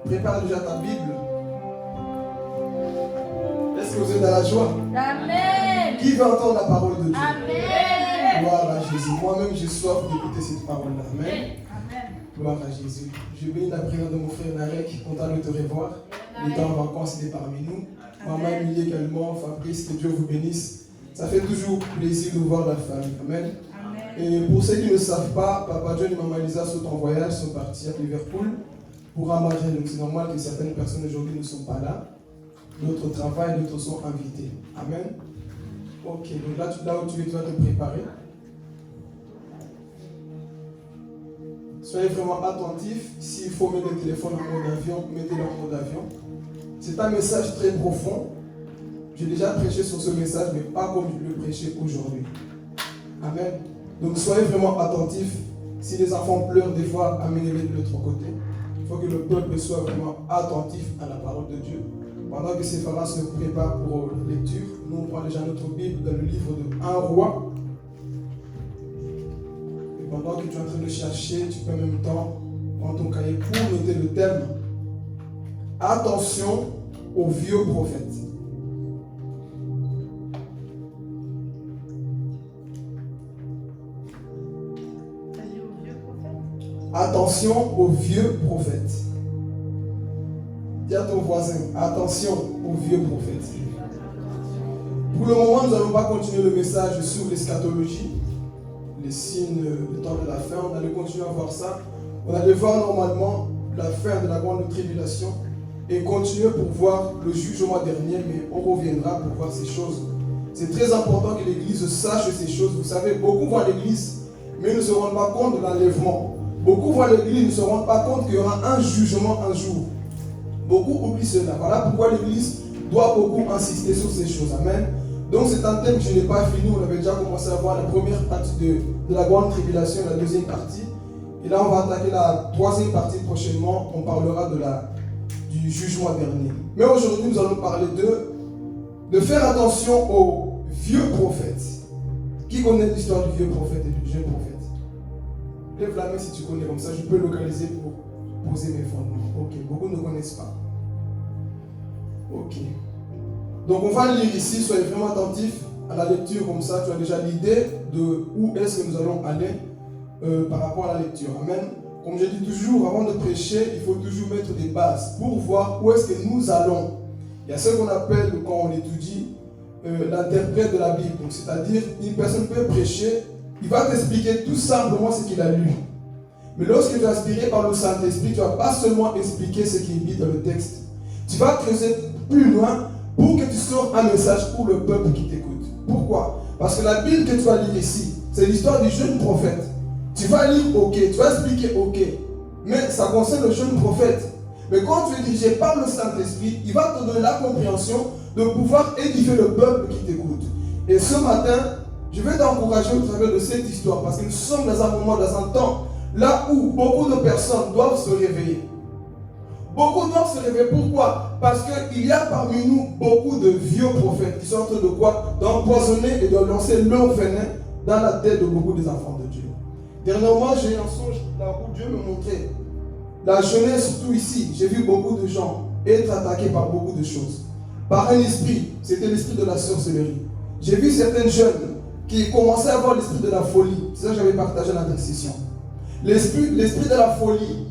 Prépare déjà ta Bible. Est-ce que vous êtes dans la joie? Amen. Qui veut entendre la parole de Dieu? Amen. Gloire à Jésus. Moi-même, j'ai soif d'écouter cette parole-là. Amen. Amen. Gloire à Jésus. Je bénis la prière de mon frère Narek, content de te revoir. Il est en vacances, il est parmi nous. Maman Emilie également, Fabrice, que Dieu vous bénisse. Ça fait toujours plaisir de voir la famille. Amen. Et pour ceux qui ne savent pas, Papa John et Maman Lisa sont en voyage, sont partis à Liverpool pour un mariage. Donc c'est normal que certaines personnes aujourd'hui ne sont pas là. D'autres travaillent, d'autres sont invités. Amen. Ok, donc là où tu es, tu vas te préparer. Soyez vraiment attentifs. S'il faut mettre le téléphone en mode avion, mettez-le en mode avion. C'est un message très profond. J'ai déjà prêché sur ce message, mais pas comme je le prêchais aujourd'hui. Amen. Donc soyez vraiment attentifs. Si les enfants pleurent, des fois, amenez-les de l'autre côté. Il faut que le peuple soit vraiment attentif à la parole de Dieu. Pendant que ces femmes se préparent pour la lecture, nous on prend déjà notre Bible dans le livre de 1 roi. Et pendant que tu es en train de chercher, tu peux en même temps prendre ton cahier pour noter le thème. Attention aux vieux prophètes. Attention aux vieux prophètes. Dis à ton voisin, attention aux vieux prophètes. Pour le moment, nous n'allons pas continuer le message sur l'eschatologie, les signes, le temps de la fin. On allait continuer à voir ça. On allait voir normalement la fin de la grande tribulation et continuer pour voir le jugement dernier, mais on reviendra pour voir ces choses. C'est très important que l'Église sache ces choses. Vous savez, beaucoup vont à l'Église, mais ne se rendent pas compte de l'enlèvement. Beaucoup vont à l'Église, ne se rendent pas compte qu'il y aura un jugement un jour. Beaucoup oublient cela. Voilà pourquoi l'Église doit beaucoup insister sur ces choses. Amen. Donc c'est un thème que je n'ai pas fini. On avait déjà commencé à voir la première partie de la grande tribulation, la deuxième partie. Et là, on va attaquer la troisième partie prochainement. On parlera du jugement dernier. Mais aujourd'hui, nous allons parler de faire attention aux vieux prophètes. Qui connaît l'histoire du vieux prophète et du jeune prophète? Lève la main si tu connais, comme ça je peux localiser pour poser mes fondements. Ok, beaucoup ne connaissent pas. Ok. Donc on va lire ici, soyez vraiment attentifs à la lecture, comme ça tu as déjà l'idée de où est-ce que nous allons aller par rapport à la lecture. Amen. Comme je dis toujours, avant de prêcher, il faut toujours mettre des bases pour voir où est-ce que nous allons. Il y a ce qu'on appelle, quand on étudie, l'interprète de la Bible. Donc c'est-à-dire, une personne peut prêcher, il va t'expliquer tout simplement ce qu'il a lu. Mais lorsque tu es inspiré par le Saint-Esprit, tu ne vas pas seulement expliquer ce qui est dit dans le texte. Tu vas creuser plus loin pour que tu sortes un message pour le peuple qui t'écoute. Pourquoi? Parce que la Bible que tu vas lire ici, c'est l'histoire du jeune prophète. Tu vas lire, ok, tu vas expliquer, ok. Mais ça concerne le jeune prophète. Mais quand tu es dirigé par le Saint-Esprit, il va te donner la compréhension de pouvoir édifier le peuple qui t'écoute. Et ce matin, je vais t'encourager au travers de cette histoire parce que nous sommes dans un moment, dans un temps là où beaucoup de personnes doivent se réveiller. Beaucoup doivent se réveiller. Pourquoi? Parce qu'il y a parmi nous beaucoup de vieux prophètes qui sont en train de quoi? D'empoisonner et de lancer leur venin dans la tête de beaucoup des enfants de Dieu. Dernièrement, j'ai eu un songe là où Dieu me montrait la jeunesse, surtout ici. J'ai vu beaucoup de gens être attaqués par beaucoup de choses. Par un esprit, c'était l'esprit de la sorcellerie. J'ai vu certains jeunes qui commençaient à avoir l'esprit de la folie. C'est ça que j'avais partagé l'intercession. L'esprit de la folie.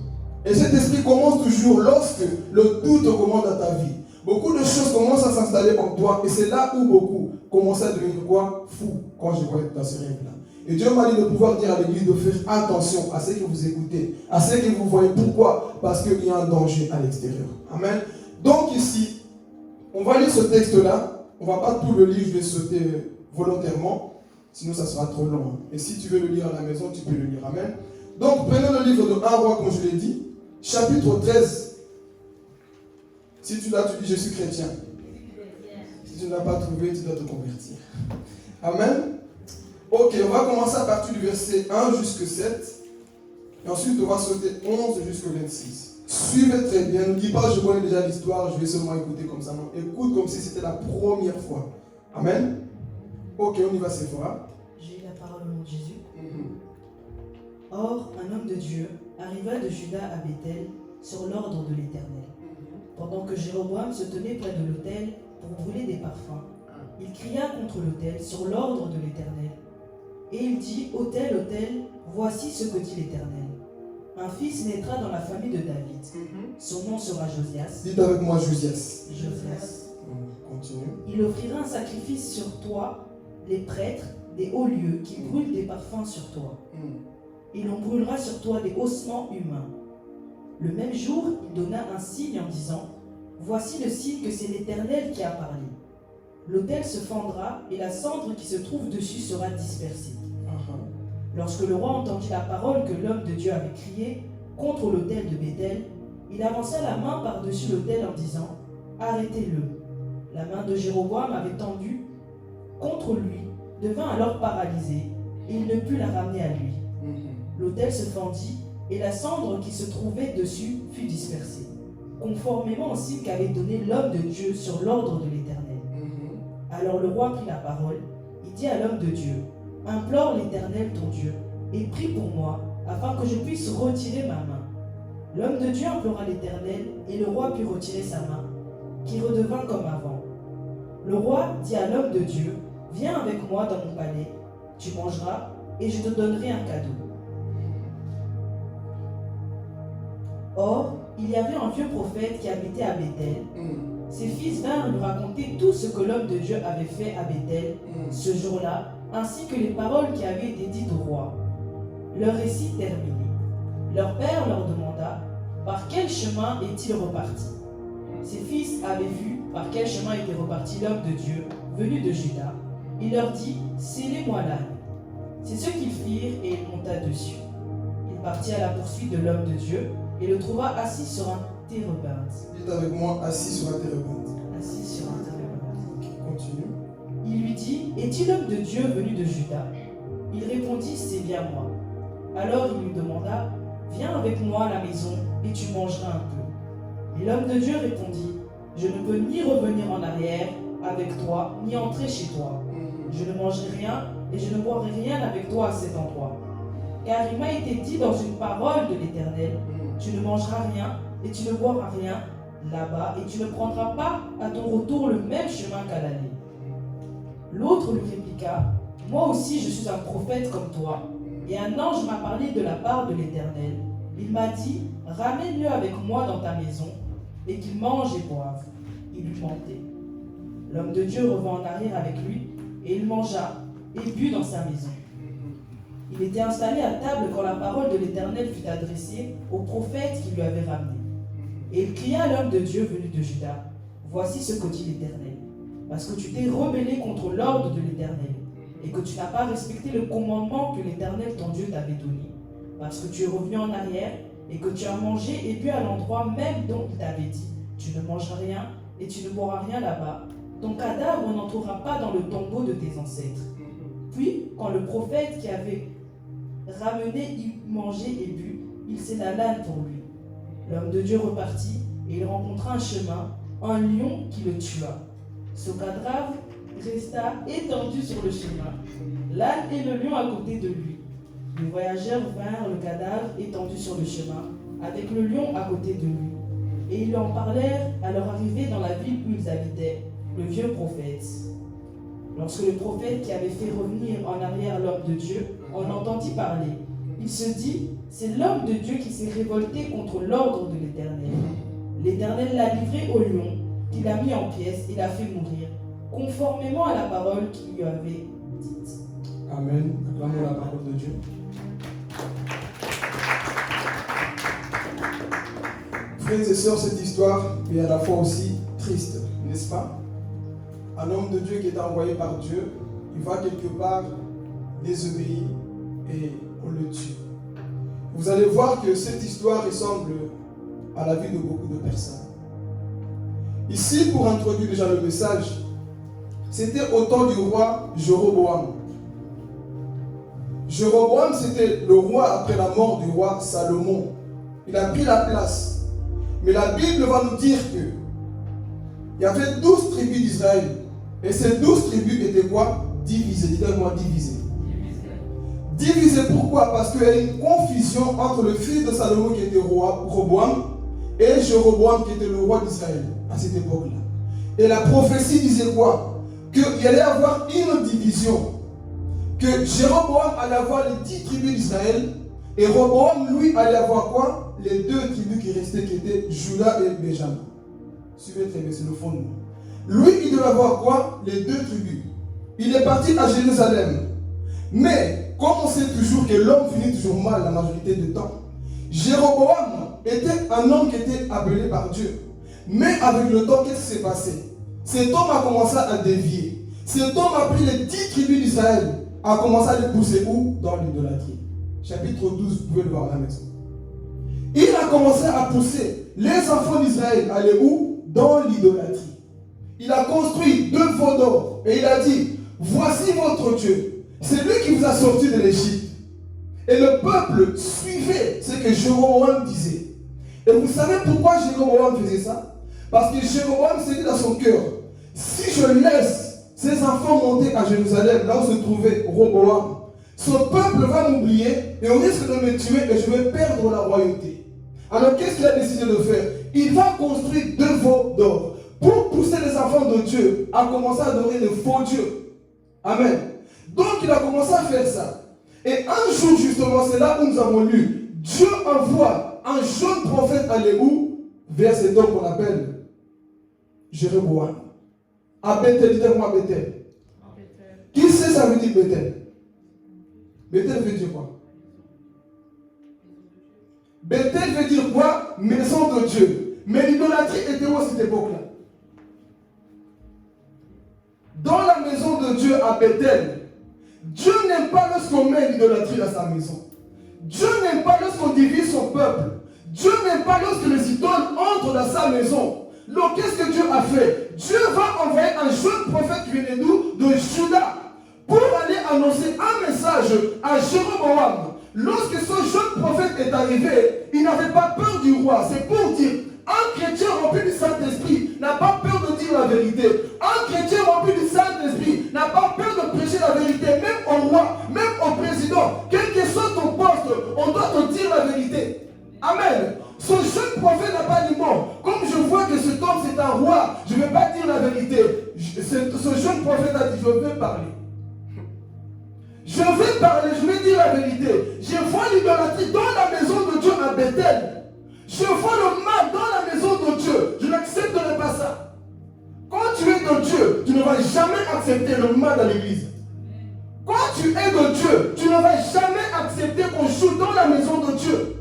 Et cet esprit commence toujours lorsque le doute commence dans ta vie. Beaucoup de choses commencent à s'installer en toi. Et c'est là où beaucoup commencent à devenir quoi? Fous, quand je vois dans ce rêve-là. Et Dieu m'a dit de pouvoir dire à l'église de faire attention à ce que vous écoutez, à ce que vous voyez. Pourquoi? Parce qu'il y a un danger à l'extérieur. Amen. Donc ici, on va lire ce texte-là. On ne va pas tout le lire, je vais sauter volontairement. Sinon, ça sera trop long. Et si tu veux le lire à la maison, tu peux le lire. Amen. Donc, prenons le livre de 1 roi, comme je l'ai dit, chapitre 13. Si tu l'as, tu dis, je suis chrétien. Si tu ne l'as pas trouvé, tu dois te convertir. Amen. Ok, on va commencer à partir du verset 1 jusqu'au 7. Et ensuite, on va sauter 11 jusqu'au 26. Suivez très bien. Ne dis pas, je connais déjà l'histoire, je vais seulement écouter comme ça. Non, écoute comme si c'était la première fois. Amen. Ok, on y va, Séphora. J'ai eu la parole au nom de Jésus. Or, un homme de Dieu arriva de Juda à Bethel, sur l'ordre de l'Éternel. Pendant que Jéroboam se tenait près de l'autel pour brûler des parfums, il cria contre l'autel sur l'ordre de l'Éternel. Et il dit, autel, autel, voici ce que dit l'Éternel. Un fils naîtra dans la famille de David. Son nom sera Josias. Dites avec moi Josias. Josias. Continue. Il offrira un sacrifice sur toi, les prêtres, des hauts lieux qui brûlent des parfums sur toi. Et l'on brûlera sur toi des ossements humains. Le même jour, il donna un signe en disant, voici le signe que c'est l'Éternel qui a parlé. L'autel se fendra et la cendre qui se trouve dessus sera dispersée. Lorsque le roi entendit la parole que l'homme de Dieu avait criée contre l'autel de Béthel, il avança la main par-dessus l'autel en disant, arrêtez-le. La main de Jéroboam avait tendu contre lui, devint alors paralysée, et il ne put la ramener à lui. L'autel se fendit, et la cendre qui se trouvait dessus fut dispersée, conformément au signe qu'avait donné l'homme de Dieu sur l'ordre de l'Éternel. Alors le roi prit la parole, il dit à l'homme de Dieu, implore l'Éternel ton Dieu, et prie pour moi, afin que je puisse retirer ma main. L'homme de Dieu implora l'Éternel, et le roi put retirer sa main, qui redevint comme avant. Le roi dit à l'homme de Dieu, viens avec moi dans mon palais, tu mangeras, et je te donnerai un cadeau. Or, il y avait un vieux prophète qui habitait à Béthel. Ses fils vinrent lui raconter tout ce que l'homme de Dieu avait fait à Béthel ce jour-là, ainsi que les paroles qui avaient été dites au roi. Leur récit terminé, leur père leur demanda, par quel chemin est-il reparti? Ses fils avaient vu par quel chemin était reparti l'homme de Dieu, venu de Juda. Il leur dit, scellez-moi l'âne. C'est ce qu'ils firent et il monta dessus. Il partit à la poursuite de l'homme de Dieu et le trouva assis sur un térébinthe. Dites avec moi, assis sur un térébinthe. Assis sur un térébinthe. Continue. Il lui dit, est-il l'homme de Dieu venu de Juda? Il répondit, c'est bien moi. Alors il lui demanda, viens avec moi à la maison et tu mangeras un peu. Et l'homme de Dieu répondit, je ne peux ni revenir en arrière avec toi, ni entrer chez toi. Je ne mangerai rien et je ne boirai rien avec toi à cet endroit. Car il m'a été dit dans une parole de l'Éternel, tu ne mangeras rien et tu ne boiras rien là-bas et tu ne prendras pas à ton retour le même chemin qu'à l'aller. L'autre lui répliqua, moi aussi je suis un prophète comme toi, et un ange m'a parlé de la part de l'Éternel. Il m'a dit, ramène-le avec moi dans ta maison, et qu'il mange et boive. Il lui mentait. L'homme de Dieu revint en arrière avec lui, et il mangea et but dans sa maison. Il était installé à table quand la parole de l'Éternel fut adressée au prophète qui lui avait ramené. Et il cria à l'homme de Dieu venu de Juda, voici ce que dit l'Éternel, parce que tu t'es rebellé contre l'ordre de l'Éternel, et que tu n'as pas respecté le commandement que l'Éternel ton Dieu t'avait donné, parce que tu es revenu en arrière, et que tu as mangé et bu à l'endroit même dont il t'avait dit, tu ne mangeras rien et tu ne boiras rien là-bas, ton cadavre n'entrera pas dans le tombeau de tes ancêtres. Puis, quand le prophète qui avait ramené y mangeait et bu, il scella l'âne pour lui. L'homme de Dieu repartit, et il rencontra un chemin, un lion qui le tua. Ce cadavre resta étendu sur le chemin, l'âne et le lion à côté de lui. Les voyageurs vinrent le cadavre étendu sur le chemin, avec le lion à côté de lui. Et ils en parlèrent à leur arrivée dans la ville où ils habitaient, le vieux prophète. Lorsque le prophète qui avait fait revenir en arrière l'homme de Dieu en entendit parler, il se dit, c'est l'homme de Dieu qui s'est révolté contre l'ordre de l'Éternel. L'Éternel l'a livré au lion, qui l'a mis en pièces et l'a fait mourir, conformément à la parole qu'il lui avait dite. Amen. Acclamons la parole de Dieu. Frères et sœurs, cette histoire est à la fois aussi triste, n'est-ce pas? Un homme de Dieu qui est envoyé par Dieu, il va quelque part désobéir et on le tue. Vous allez voir que cette histoire ressemble à la vie de beaucoup de personnes. Ici, pour introduire déjà le message, c'était au temps du roi Jéroboam. Jéroboam, c'était le roi après la mort du roi Salomon. Il a pris la place. Mais la Bible va nous dire que il y avait 12 tribus d'Israël. Et ces 12 tribus étaient quoi? Divisées. Dites-moi divisées. Divisées pourquoi? Parce qu'il y a une confusion entre le fils de Salomon qui était roi, Roboam, et Jéroboam qui était le roi d'Israël à cette époque-là. Et la prophétie disait quoi? Qu'il allait y avoir une division. Que Jéroboam allait avoir les 10 tribus d'Israël et Roboam, lui, allait avoir quoi? Les 2 tribus qui restaient, qui étaient Juda et Benjamin. Suivez très bien, c'est le fondement. Lui, il devait avoir quoi? Les 2 tribus. Il est parti à Jérusalem. Mais, comme on sait toujours que l'homme finit toujours mal la majorité du temps, Jéroboam était un homme qui était appelé par Dieu. Mais avec le temps, qu'est-ce qui s'est passé? Cet homme a commencé à dévier. Cet homme a pris les 10 tribus d'Israël, a commencé à les pousser où? Dans l'idolâtrie. Chapitre 12, vous pouvez le voir à la maison. Il a commencé à pousser les enfants d'Israël à aller où? Dans l'idolâtrie. Il a construit 2 veaux d'or et il a dit, voici votre Dieu. C'est lui qui vous a sorti de l'Égypte. Et le peuple suivait ce que Jéroboam disait. Et vous savez pourquoi Jéroboam faisait ça? Parce que Jéroboam s'est dit dans son cœur, si je laisse ces enfants monter à Jérusalem, là où se trouvait Roboam, ce peuple va m'oublier et on risque de me tuer et je vais perdre la royauté. Alors qu'est-ce qu'il a décidé de faire? Il va construire 2 veaux d'or pour pousser les enfants de Dieu à commencer à adorer de faux dieux. Amen. Donc il a commencé à faire ça. Et un jour justement, c'est là où nous avons lu, Dieu envoie un jeune prophète aller où? Vers cet homme qu'on appelle Jéroboam. À Bethel, dites-moi Bethel. Qui sait ça veut dire Bethel? Bethel veut dire quoi? Bethel veut dire quoi? Maison de Dieu. Mais l'idolâtrie était où à cette époque-là? Dans la maison de Dieu à Bethel, Dieu n'aime pas lorsqu'on met l'idolâtrie à sa maison. Dieu n'aime pas lorsqu'on divise son peuple. Dieu n'aime pas lorsque les idoles entrent dans sa maison. Donc qu'est-ce que Dieu a fait? Dieu va envoyer un jeune prophète qui venait d'où? De Juda, pour aller annoncer un message à Jéroboam. Lorsque ce jeune prophète est arrivé, il n'avait pas peur du roi. C'est pour dire, un chrétien rempli du Saint-Esprit n'a pas peur de dire la vérité. Un chrétien rempli du Saint-Esprit n'a pas peur de prêcher la vérité, même au roi, même au président. Quel que soit ton poste, on doit te dire la vérité. Amen. Ce jeune prophète n'a pas dit bon, comme je vois que cet homme c'est un roi, je ne vais pas dire la vérité. Ce jeune prophète a dit, je vais parler. Je vais parler, je vais dire la vérité. Je vois l'idolâtrie dans la maison de Dieu à Bethel. Je vois le mal dans la maison de Dieu. Je n'accepterai pas ça. Quand tu es de Dieu, tu ne vas jamais accepter le mal dans l'église. Quand tu es de Dieu, tu ne vas jamais accepter qu'on joue dans la maison de Dieu.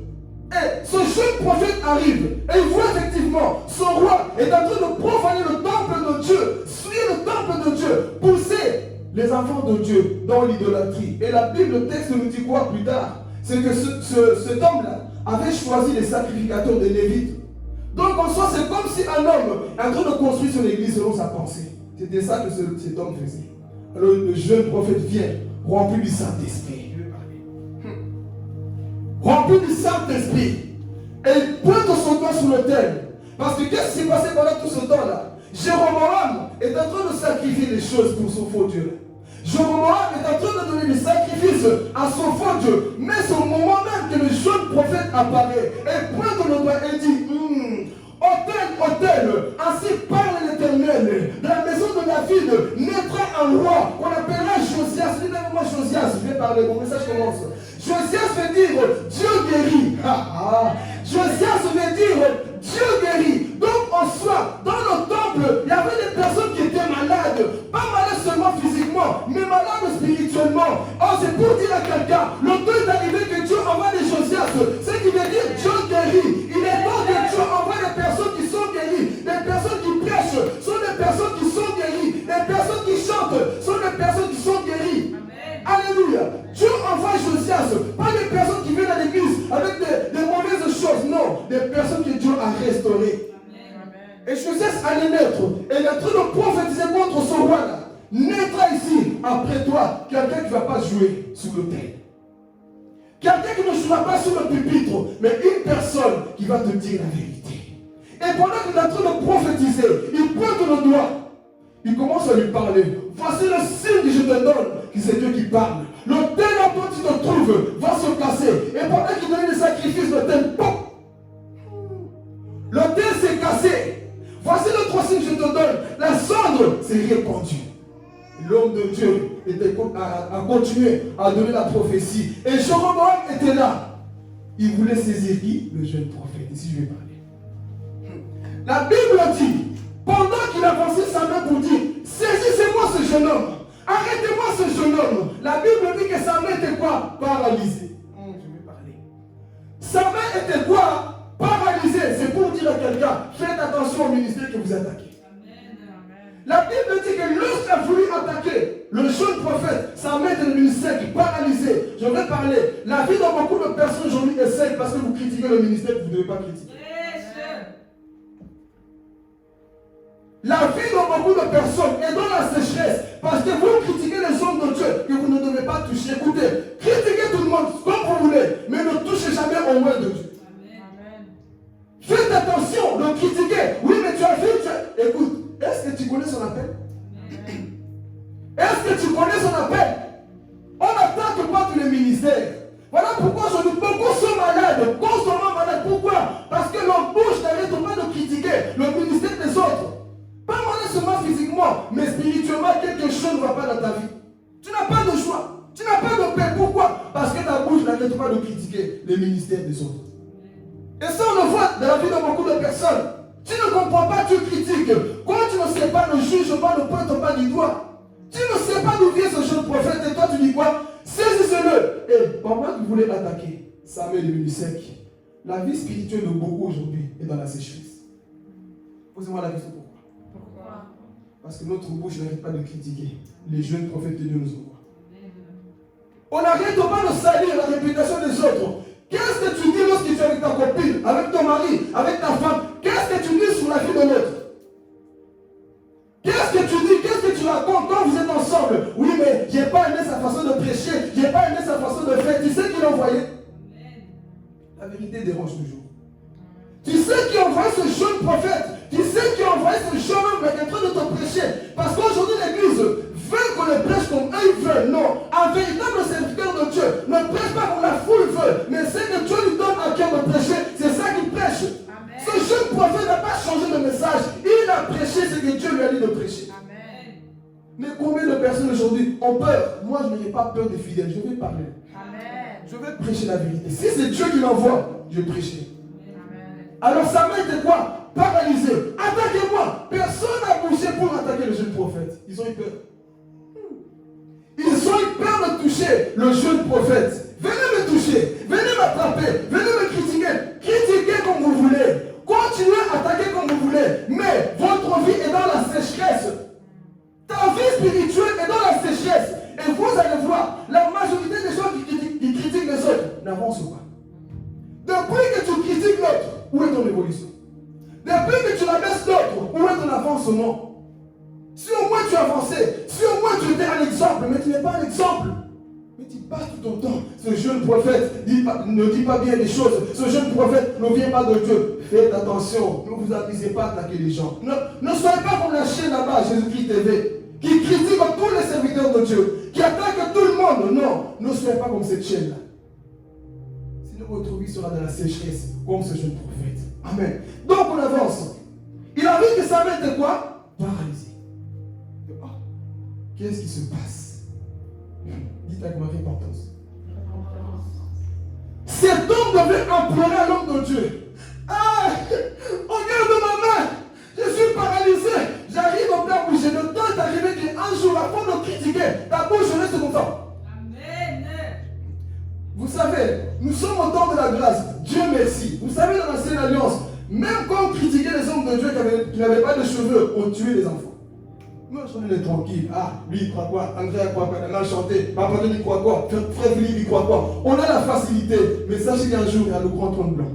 Et ce jeune prophète arrive et il voit effectivement son roi est en train de profaner le temple de Dieu, souiller le temple de Dieu, pousser les enfants de Dieu dans l'idolâtrie. Et la Bible, le texte nous dit quoi plus tard? C'est que cet homme-là avait choisi les sacrificateurs des Lévites. Donc en soi, c'est comme si un homme est en train de construire son église selon sa pensée. C'était ça que cet homme faisait. Alors le jeune prophète vient, rempli du Saint-Esprit. Rempli du Saint-Esprit. Et il pointe son doigt sur l'autel. Parce que qu'est-ce qui s'est passé pendant tout ce temps-là? Jéroboam est en train de sacrifier des choses pour son faux Dieu. Jéroboam est en train de donner des sacrifices à son faux Dieu. Mais c'est au moment même que le jeune prophète apparaît et pointe le doigt et dit autel, ainsi parle l'Éternel. De la maison de David naîtra un roi qu'on appellera Josias. Dis-moi Josias, je vais parler, mon message commence. Josias veut dire Dieu guérit. Josias veut dire Dieu guérit. Donc en soi, dans le temple, il y avait des personnes qui étaient malades. Pas malades seulement physiquement, mais malades spirituellement. Oh, c'est pour dire à quelqu'un, le temps est arrivé que Dieu envoie des Josias. Ce qui veut dire Dieu guérit. Il est temps que Dieu envoie des personnes qui sont guéries. Des personnes qui prêchent sont des personnes qui sont guéries. Des personnes qui chantent sont des personnes qui sont guéries. Alléluia. Dieu envoie Josias, pas des personnes qui viennent à l'église avec des mauvaises choses, non, des personnes que Dieu a restaurées. Et Josias allait naître, et il est en train de prophétiser contre ce roi-là. Naîtra ici, après toi, quelqu'un qui ne va pas jouer sur l'autel. Quelqu'un qui ne jouera pas sur le pupitre, mais une personne qui va te dire la vérité. Et pendant qu'il est en train de prophétiser, il pointe le doigt. Il commence à lui parler. Voici le signe que je te donne, que c'est Dieu qui parle. Le tel en toi tu te trouves va se casser. Et pendant qu'il donnait des sacrifices, le tel, pop. s'est répandu. L'homme de Dieu a continué à donner la prophétie. Et Jéroboam était là. Il voulait saisir qui? Le jeune prophète. Ici, je vais parler. La Bible dit, pendant qu'il avançait sa main pour dire, saisissez-moi ce jeune homme. Arrêtez-moi ce jeune homme. La Bible dit que sa main était quoi? Paralysée. Je vais parler. Sa main était quoi? Paralysée. C'est pour dire à quelqu'un, faites attention au ministère que vous attaquez. La Bible dit que lorsqu'il a voulu attaquer le jeune prophète, sa main était devenue sec, paralysée. Je vais parler. La vie de beaucoup de personnes aujourd'hui est sec parce que vous critiquez le ministère que vous ne devez pas critiquer. La vie de beaucoup de personnes est dans la sécheresse parce que vous critiquez les hommes de Dieu que vous ne devez pas toucher. Écoutez, critiquez tout le monde comme vous voulez, mais ne touchez jamais au moins de Dieu. Amen. Faites attention, ne critiquez. Oui, mais tu as vu, écoute. Est-ce que tu connais son appel? Est-ce que tu connais son appel? On n'attaque pas tous les ministères. Voilà pourquoi aujourd'hui beaucoup sont malades, constamment malades. Pourquoi? Parce que leur bouche n'arrête pas de critiquer le ministère des autres. Pas malade seulement physiquement, mais spirituellement, quelque chose ne va pas dans ta vie. Tu n'as pas de choix. Tu n'as pas de paix. Pourquoi? Parce que ta bouche n'arrête pas de critiquer les ministères des autres. Et ça, on le voit dans la vie de beaucoup de personnes. Tu ne comprends pas, tu critiques. Quand tu ne sais pas, ne juge pas, ne pointe pas du doigt. Tu ne sais pas d'où vient ce jeune prophète et toi tu dis quoi? Saisissez-le. Et pendant qu'il voulait attaquer, sa main est devenue sec. La vie spirituelle de beaucoup aujourd'hui est dans la sécheresse. Posez-moi la question pourquoi? Parce que notre bouche n'arrête pas de critiquer les jeunes prophètes que Dieu nous envoie. On n'arrête pas de salir la réputation des autres. Qu'est-ce que tu dis lorsque tu es avec ta copine, avec ton mari, avec ta femme? Qu'est-ce que tu dis sur la vie de l'autre? Qu'est-ce que tu dis? Qu'est-ce que tu racontes quand vous êtes ensemble? Oui, mais je n'ai pas aimé sa façon de prêcher, je n'ai pas aimé sa façon de faire. Tu sais qui l'a envoyé? La vérité dérange toujours. Tu sais qui a envoyé ce jeune prophète? Tu sais qui a envoyé ce jeune homme qui est en train de te prêcher? Parce qu'aujourd'hui l'église veut qu'on le prêche comme eux ils veulent. Non, un véritable serviteur de Dieu ne prêche pas comme la foule veut, mais c'est que Dieu lui donne à cœur de prêcher. C'est ça qu'il prêche. Amen. Ce jeune prophète n'a pas changé de message. Il a prêché ce que Dieu lui a dit de prêcher. Amen. Mais combien de personnes aujourd'hui ont peur? Moi, je n'ai pas peur des fidèles. Je vais parler. Amen. Je vais prêcher la vérité. Si c'est Dieu qui m'envoie, je vais prêcher. Amen. Alors sa main était quoi? Paralysée. Attaquez-moi. Personne n'a bougé pour attaquer le jeune prophète. Ils ont eu peur. Ils ont eu peur de toucher le jeune prophète. Venez me toucher, venez m'attraper, venez me critiquer. Critiquez comme vous voulez. Continuez à attaquer comme vous voulez. Mais votre vie est dans la sécheresse. Ta vie spirituelle est dans la sécheresse. Et vous allez voir, la majorité des gens qui critiquent les autres n'avancent pas. Depuis que tu critiques l'autre, où est ton évolution? Depuis que tu rabaisses l'autre, où est ton avancement? Si au moins tu avançais, si au moins tu étais un exemple, mais tu n'es pas un exemple. Mais tu passes tout ton temps. Ce jeune prophète ne dit pas bien les choses. Ce jeune prophète ne vient pas de Dieu. Faites attention, ne vous amusez pas à attaquer les gens. Ne soyez pas comme la chaîne là-bas, Jésus-Christ TV, qui critique tous les serviteurs de Dieu, qui attaque tout le monde. Non, ne soyez pas comme cette chaîne-là. Sinon votre vie sera dans la sécheresse, comme ce jeune prophète. Amen. Donc on avance. Il a vu que sa main était quoi? Paralysée. Oh, qu'est-ce qui se passe? Dites avec ma repentance. Cet homme devait implorer à l'homme de Dieu. Ah, regarde ma main. Je suis paralysé. J'arrive à faire bouger. Le temps est arrivé qu'un jour, avant de critiquer, ta bouche reste comme ça. Amen. Vous savez, nous sommes au temps de la grâce. Dieu merci. Vous savez, dans l'ancienne alliance, même quand on critiquait les hommes de Dieu qui n'avaient pas de cheveux, on tuait les enfants. Moi, je suis tranquille. Ah, lui, il croit quoi? André croit quoi? Elle a chanté. Papa, il croit quoi? Frère Philippe, il croit quoi? On a la facilité. Mais sachez qu'un jour, il y a le grand trône blanc.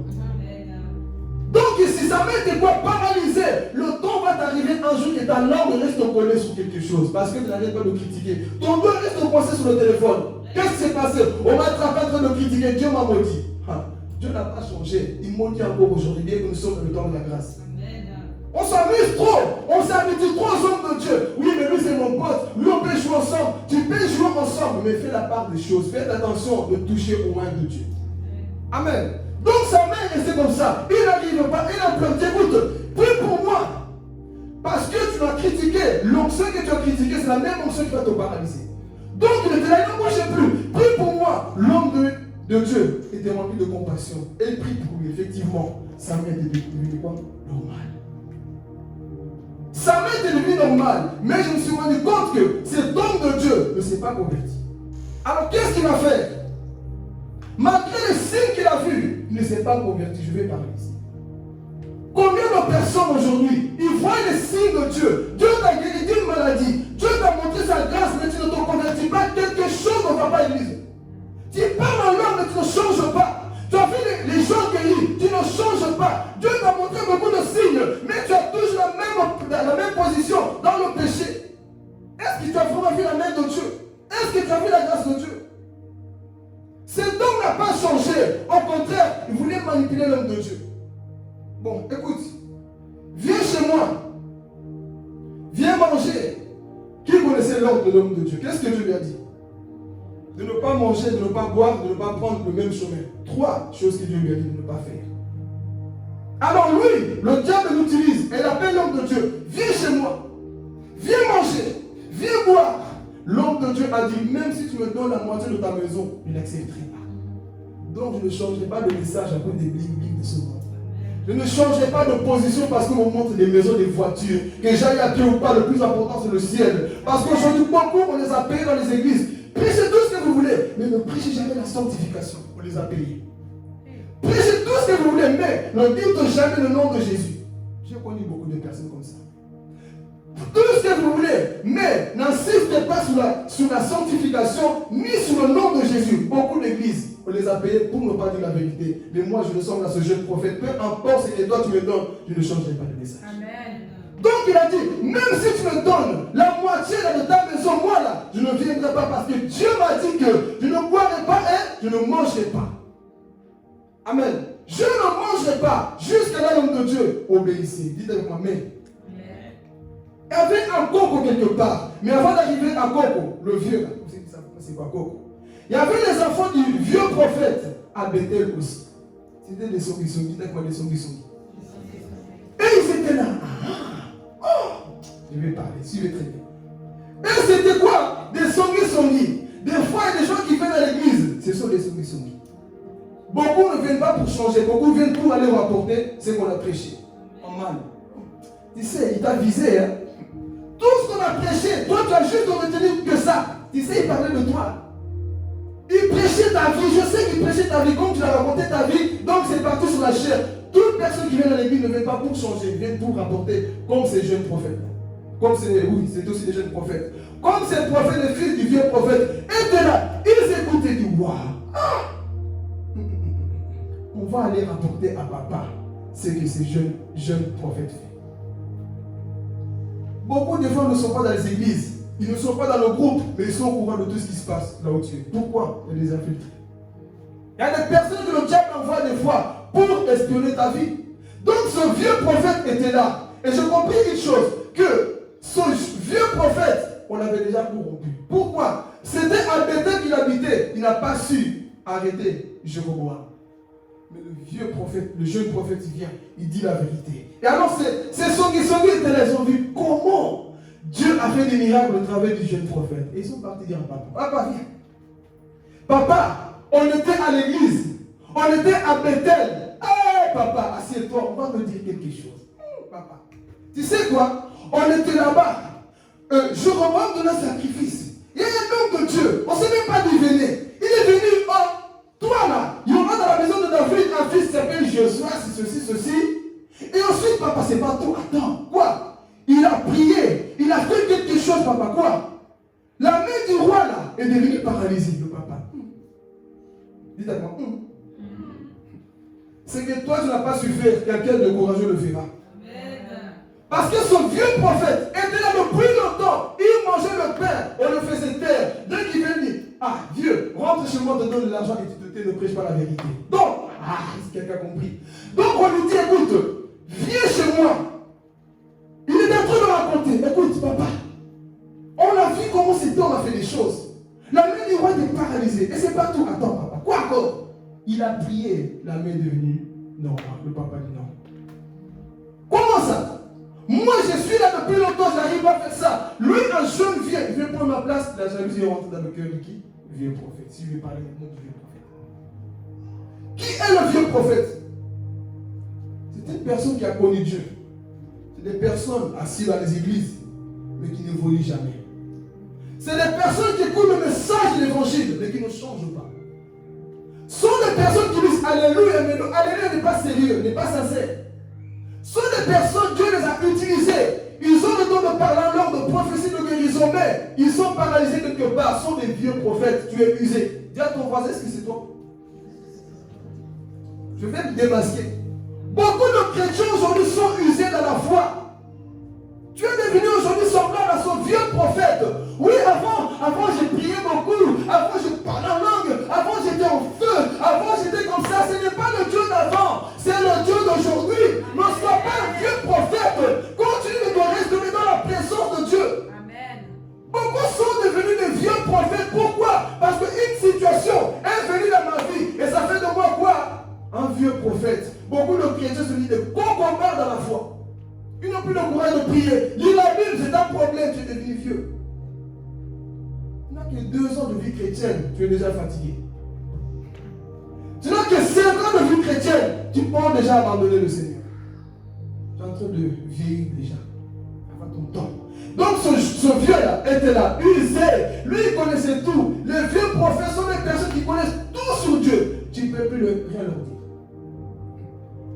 Donc, ici, sa main était quoi? Paralysée. Le temps va t'arriver un jour et ta langue reste collée sur quelque chose. Parce que tu n'arrêtes pas de critiquer. Ton doigt reste coincé sur le téléphone. Qu'est-ce qui s'est passé? On m'a attrapé en train de critiquer. Dieu m'a maudit. Ah, Dieu n'a pas changé. Il maudit encore aujourd'hui, bien que nous sommes dans le temps de la grâce. On s'amuse trop, on s'habitue trop aux hommes de Dieu. Oui, mais lui c'est mon pote, lui on peut jouer ensemble. Tu peux jouer ensemble, mais fais la part des choses. Faites attention de toucher au mains de Dieu. Amen. Donc sa main est restée comme ça. Il n'arrive pas, il a pleuré. Écoute, prie pour moi. Parce que tu dois critiquer, l'onction que tu as critiquée, c'est la même onction qui va te paralyser. Donc il était là, il ne bougeait plus. Prie pour moi. L'homme de Dieu était rempli de compassion. Et il prie pour lui. Effectivement, sa main était devenue quoi? Normale. Sa main était devenue normale. Mais je me suis rendu compte que cet homme de Dieu ne s'est pas converti. Alors qu'est-ce qu'il a fait? Malgré les signes qu'il a vus, il ne s'est pas converti. Je vais parler ici. Combien de personnes aujourd'hui, ils voient les signes de Dieu. Dieu t'a guéri d'une maladie. Dieu t'a montré sa grâce, mais tu ne te convertis pas. Quelque chose ne va pas à l'église. Tu parles en langue, mais tu ne changes pas. Tu as vu les gens guéris, tu ne changes pas. Dieu t'a montré beaucoup de signes, mais tu as toujours la même position dans le péché. Est-ce que tu as vraiment vu la main de Dieu? Est-ce que tu as vu la grâce de Dieu? Cet homme n'a pas changé. Au contraire, il voulait manipuler l'homme de Dieu. Bon, écoute, viens chez moi, viens manger. Qui connaissait l'ordre de l'homme de Dieu? Qu'est-ce que Dieu lui a dit? De ne pas manger, de ne pas boire, de ne pas prendre le même chemin. 3 choses que Dieu lui a dit de ne pas faire. Alors lui, le diable l'utilise, et il appelle l'homme de Dieu. Viens chez moi, viens manger, viens boire. L'homme de Dieu a dit, même si tu me donnes la moitié de ta maison, je n'accepterai pas. Donc je ne changerai pas de message à cause des bling-bling de ce monde. Je ne changerai pas de position parce qu'on me montre des maisons, des voitures. Que j'aille à Dieu ou pas, le plus important c'est le ciel. Parce qu'aujourd'hui, beaucoup on les a payés dans les églises. Prêchez tout ce que vous voulez, mais ne prêchez jamais la sanctification. On les a payés. Prêchez tout ce que vous voulez, mais ne dites jamais le nom de Jésus. J'ai connu beaucoup de personnes comme ça. Tout ce que vous voulez, mais n'insistez pas sur la sanctification ni sur le nom de Jésus. Beaucoup d'églises, on les a payés pour ne pas dire la vérité. Mais moi, je ressemble à ce jeune prophète. Peu importe ce que toi tu me donnes, je ne changerai pas de message. Amen. Donc il a dit, même si tu me donnes la moitié de ta maison, moi là, je ne viendrai pas parce que Dieu m'a dit que je ne boirai pas et je ne mangerai pas. Amen. Je ne mangerai pas. Jusqu'à là, l'homme de Dieu obéissait. Dites avec moi, mais. Il y avait un coco quelque part. Mais avant d'arriver à Coco, le vieux, c'est quoi Coco? Il y avait les enfants du vieux prophète à Bethel aussi. C'était des songi. Dites avec moi des songi. Et ils étaient là. Je vais parler, suivez très bien. Et c'était quoi? Des songi. Des fois, il y a des gens qui viennent à l'église. Ce sont des songi. Beaucoup ne viennent pas pour changer. Beaucoup viennent pour aller rapporter ce qu'on a prêché. En mal. Tu sais, il t'a visé. Hein? Tout ce qu'on a prêché, toi tu as juste retenu que ça. Tu sais, il parlait de toi. Il prêchait ta vie. Je sais qu'il prêchait ta vie comme tu as raconté ta vie. Donc c'est parti sur la chair. Toute personne qui vient à l'église ne vient pas pour changer. Vient pour rapporter comme ces jeunes prophètes. Comme c'est aussi des jeunes prophètes. Comme ces prophètes, les fils du vieux prophète étaient là. Ils écoutaient du waouh. On va aller rapporter à papa ce que ces jeunes prophètes font. Beaucoup de fois ne sont pas dans les églises. Ils ne sont pas dans le groupe, mais ils sont au courant de tout ce qui se passe là où tu es. Pourquoi? Il y a des infiltrés. Il y a des personnes que le diable envoie des fois pour espionner ta vie. Donc ce vieux prophète était là. Et j'ai compris une chose, que ce vieux prophète, on l'avait déjà corrompu. Pourquoi? C'était à Bethel qu'il habitait. Il n'a pas su arrêter Jéroboam. Mais le vieux prophète, le jeune prophète, il vient, il dit la vérité. Et alors, ces songi étaient là, ils ont vu comment Dieu a fait des miracles au travers du jeune prophète. Et ils sont partis dire à papa, papa, viens. Papa, on était à l'église, on était à Bethel. Hey, papa, assieds-toi, on va me dire quelque chose. Papa, tu sais quoi? On était là-bas. Jéroboam donnait un sacrifice. Il y a un homme de Dieu, on ne sait même pas d'où il venait. Il est venu, toi là, il y aura dans la maison de David un fils qui s'appelle Josué, ceci. Et ensuite, papa, c'est pas tout. Attends, quoi? Il a prié, il a fait quelque chose, papa, quoi? La main du roi là est devenue paralysée, le papa. Dites à moi, c'est que toi, tu n'as pas su faire, quelqu'un de courageux le fera. Parce que ce vieux prophète était là depuis longtemps. Il mangeait le pain, on le faisait taire. Dès qu'il vient dire, vieux, rentre chez moi, te donne de l'argent et tu ne prêches pas la vérité. Donc, si quelqu'un a compris. Donc on lui dit, écoute, viens chez moi. Il est en train de raconter, écoute papa, on a vu comment cet homme a fait des choses. La main du roi est paralysée. Et c'est pas tout. Attends papa, quoi encore? Il a prié, la main est devenue normale. Le papa dit non. Comment ça? Moi Moi, je suis là depuis longtemps, j'arrive à faire ça. Lui, un jeune il vient prendre ma place. La jalousie rentre dans le cœur de qui? Le vieux prophète. Si je vais parler maintenant du vieux prophète. Qui est le vieux prophète? C'est une personne qui a connu Dieu. C'est des personnes assises dans les églises, mais qui n'évoluent jamais. C'est des personnes qui écoutent le message de l'évangile, mais qui ne changent pas. Ce sont des personnes qui disent Alléluia, mais Alléluia n'est pas sérieux, n'est pas sincère. Ce sont des personnes, Dieu les a utilisées. Ils ont le don de parler en langue, de prophétie, de guérison, mais ils sont paralysés quelque part. Ce sont des vieux prophètes. Tu es usé. Dis à ton voisin, est-ce que c'est toi? Je vais te démasquer. Beaucoup de chrétiens aujourd'hui sont usés dans la foi. Tu es devenu aujourd'hui semblable à ce vieux prophète. Oui, avant j'ai prié beaucoup. Avant je parlais en langue. Avant j'étais en feu. Avant j'étais comme ça. Ce n'est pas le Dieu d'avant. C'est le Dieu d'aujourd'hui. Ne sois pas un vieux prophète. Continue de rester dans la présence de Dieu. Amen. Beaucoup sont devenus des vieux prophètes. Pourquoi? Parce qu'une situation est venue dans ma vie. Et ça fait de moi quoi? Un vieux prophète. Beaucoup de chrétiens se disent des concombres dans la foi. Ils n'ont plus le courage de prier. Lire la Bible, c'est un problème, tu es devenu vieux. Tu n'as que 2 ans de vie chrétienne, tu es déjà fatigué. Tu n'as que 5 ans de vie chrétienne, tu penses déjà abandonner le Seigneur. Tu es en train de vieillir déjà. Avant ton temps. Donc ce vieux-là était là, usé. Lui, il connaissait tout. Les vieux prophètes sont des personnes qui connaissent tout sur Dieu. Tu ne peux plus rien leur dire.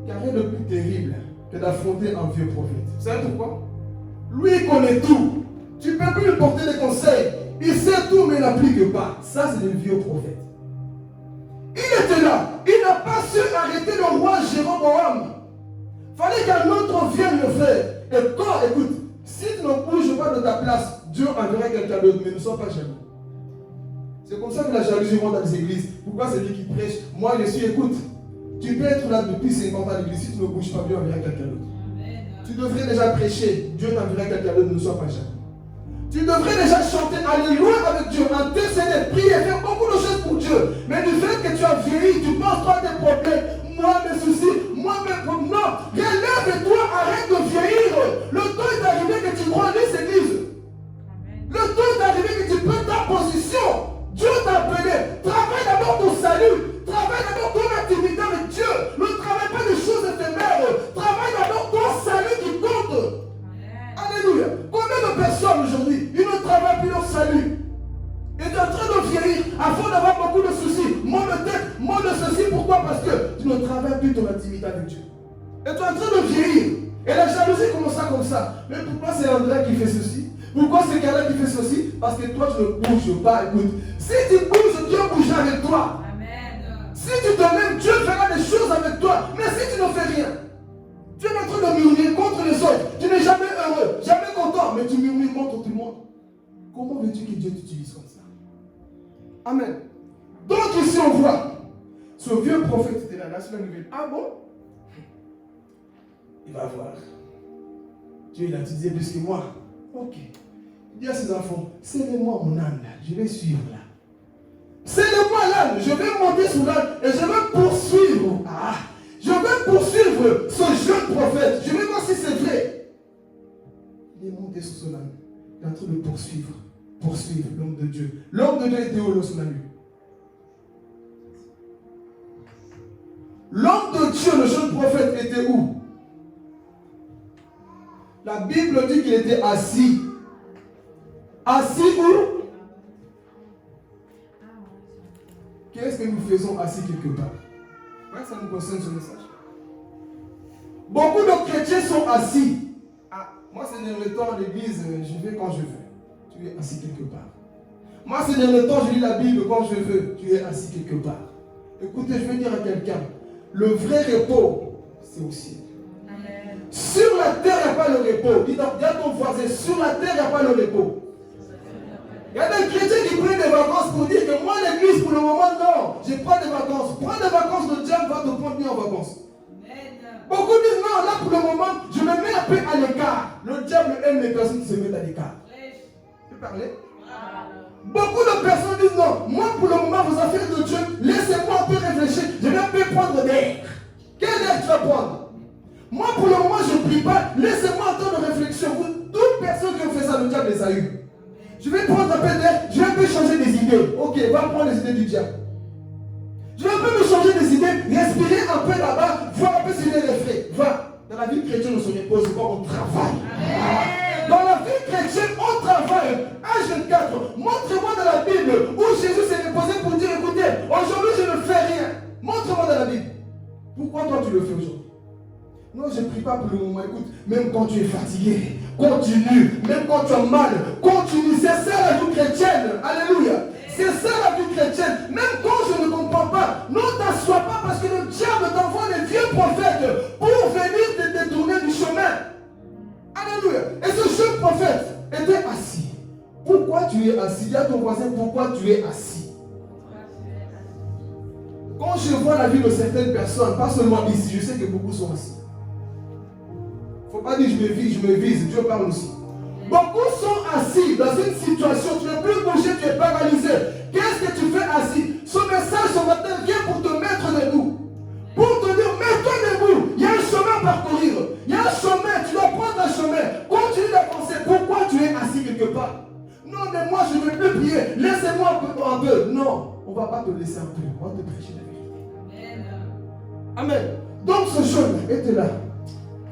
Car rien de plus terrible que d'affronter un vieux prophète. Vous savez pourquoi? Lui, il connaît tout. Tu ne peux plus lui porter des conseils. Il sait tout, mais il n'applique pas. Ça, c'est le vieux prophète. Il était là. Il n'a pas su arrêter le roi Jéroboam. Il fallait qu'un autre vienne le faire. Et quand, écoute, si tu ne bouges pas de ta place, Dieu enverra quelqu'un d'autre, mais ne sois pas jaloux. C'est comme ça que la jalousie rentre dans les églises. Pourquoi c'est lui qui prêche? Moi, je suis, écoute. Tu peux être là depuis 50 ans à l'église, si tu ne bouges pas, Dieu enverra quelqu'un d'autre. Tu devrais déjà prêcher, Dieu t'enverra quelqu'un d'autre, ne sois pas jaloux. Tu devrais déjà chanter Alléluia avec Dieu, intercéder, prier, faire beaucoup de choses pour Dieu. Mais du fait que tu as vieilli, tu penses toi tes problèmes, moi mes soucis, moi mes problèmes. Non, relève-toi, arrête de vieillir. Le temps est arrivé que tu grandisses l'église. Le temps est arrivé que tu prennes ta position. Dieu t'a appelé. Travaille d'abord ton salut. Travaille d'abord ton activité avec Dieu. Ne travaille pas des choses éphémères. Travaille d'abord ton salut qui compte. Amen. Alléluia. Combien de personnes aujourd'hui, ils ne travaillent plus leur salut? Et tu es en train de vieillir afin d'avoir beaucoup de soucis. Mal de tête, mal de ceci. Pourquoi? Parce que tu ne travailles plus ton activité avec Dieu. Et tu es en train de vieillir. Et la jalousie commence comme ça. Mais pourquoi c'est André qui fait ceci? Pourquoi c'est Carla qui fait ceci? Parce que toi tu ne bouges pas. Écoute, si tu bouges, Dieu bougera avec toi. Si tu te lèves, Dieu fera des choses avec toi. Mais si tu ne fais rien, tu es en train de murmurer contre les autres. Tu n'es jamais heureux, jamais content, mais tu murmures contre tout le monde. Comment veux-tu que Dieu t'utilise comme ça? Amen. Donc ici on voit, ce vieux prophète était là, c'est la nouvelle. Ah bon? Il va voir. Dieu il a utilisé plus que moi. Ok. Il dit à ses enfants, cédez-moi mon âne là, je vais suivre là. Cédez-moi l'âne, je vais monter sur l'âne et je vais poursuivre. Ah, je vais poursuivre ce jeune prophète. Je vais voir si c'est vrai. Il est monté sur son âne. Il est en train de poursuivre l'homme de Dieu. L'homme de Dieu était où sur la nuit? L'homme de Dieu, le jeune prophète, était où? La Bible dit qu'il était assis. Assis où? Qu'est-ce que nous faisons assis quelque part? Ouais, ça nous concerne ce message. Beaucoup de chrétiens sont assis. Ah, moi, c'est dans le temps à l'église, je vais quand je veux. Tu es assis quelque part. Moi, c'est dans le temps, je lis la Bible quand je veux. Tu es assis quelque part. Écoutez, je vais dire à quelqu'un, le vrai repos, c'est au ciel. Amen. Sur la terre, il n'y a pas le repos. Dis à ton voisin, sur la terre, il n'y a pas le repos. Il y a des chrétiens qui prennent des vacances pour dire que moi, l'église, pour le moment, non. Je prends des vacances. Prends des vacances, le diable va te prendre bien en vacances. Beaucoup disent non, là, pour le moment, je me mets un peu à l'écart. Le diable aime les personnes qui se mettent à l'écart. Tu peux parler? Beaucoup de personnes disent non, moi, pour le moment, vos affaires de Dieu, laissez-moi un peu réfléchir. Je vais un peu prendre d'air. Quel air tu vas prendre? Moi, pour le moment, je ne prie pas. Laissez-moi un temps de réfléchir. d'Ésaü. Je vais prendre un peu d'air, je vais un peu changer des idées. Ok, va prendre les idées du diable. Je vais un peu me changer des idées, respirer un peu là-bas, voir un peu si les reflets. Va. Dans la vie chrétienne, on se repose pas, on travaille. Dans la vie chrétienne, on travaille. H24, montre-moi dans la Bible où Jésus s'est reposé pour dire, écoutez, aujourd'hui je ne fais rien. Montre-moi dans la Bible. Pourquoi toi tu le fais aujourd'hui? Non, je ne prie pas pour le moment. Écoute, même quand tu es fatigué, continue. Même quand tu as mal, continue. C'est ça la vie chrétienne. Alléluia. C'est ça la vie chrétienne. Même quand je ne comprends pas, ne t'assois pas parce que le diable t'envoie les vieux prophètes pour venir te détourner du chemin. Alléluia. Et ce jeune prophète était assis. Pourquoi tu es assis? Dis à ton voisin, pourquoi tu es assis? Quand je vois la vie de certaines personnes, pas seulement ici, je sais que beaucoup sont assis. Il ne faut pas dire je me vise, Dieu parle aussi. Beaucoup sont assis dans une situation, tu ne peux plus bouger, tu es paralysé. Qu'est-ce que tu fais assis? Ce message ce matin vient pour te mettre debout. Pour te dire, mets-toi debout. Il y a un chemin à parcourir. Il y a un chemin, tu dois prendre un chemin. Continue d'avancer. Pourquoi tu es assis quelque part? Non, mais moi je ne veux plus prier. Laissez-moi un peu. Non, on ne va pas te laisser un peu. On va te prêcher la vérité. Amen. Donc ce jeune était là.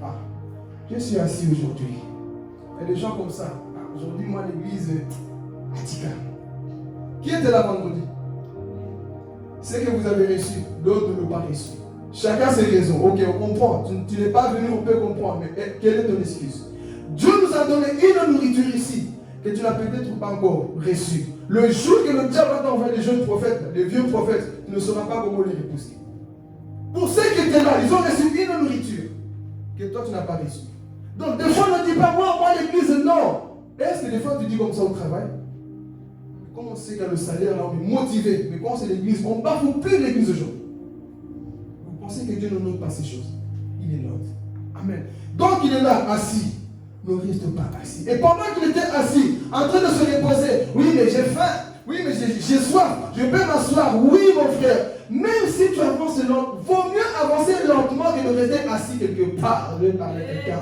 Ah, je suis assis aujourd'hui. Il y a des gens comme ça. Ah, aujourd'hui, moi, l'église Attica. Qui était là vendredi? C'est que vous avez reçu, d'autres ne l'ont pas reçu. Chacun ses raisons. Ok, on comprend. Tu n'es pas venu, on peut comprendre. Mais quelle est ton excuse? Dieu nous a donné une nourriture ici que tu n'as peut-être pas encore reçue. Le jour que le diable va t'envoyer les jeunes prophètes, les vieux prophètes, tu ne sauras pas comment les repousser. Pour ceux qui étaient là, ils ont reçu une nourriture que toi tu n'as pas reçue. Donc des fois ne dis pas moi l'église, non. Est-ce que des fois tu dis comme ça au travail? Comme on sait qu'il y a le salaire, là on est motivé. Mais quand c'est l'église, on ne bafoue plus l'église aujourd'hui. Vous pensez que Dieu ne note pas ces choses? Il les note. Amen. Donc il est là, assis. Ne reste pas assis. Et pendant qu'il était assis, en train de se reposer, oui mais j'ai faim, oui mais j'ai soif, je peux m'asseoir, oui mon frère. Même si tu avances lentement, vaut mieux avancer lentement que de rester assis quelque part. Je vais parler à quelqu'un.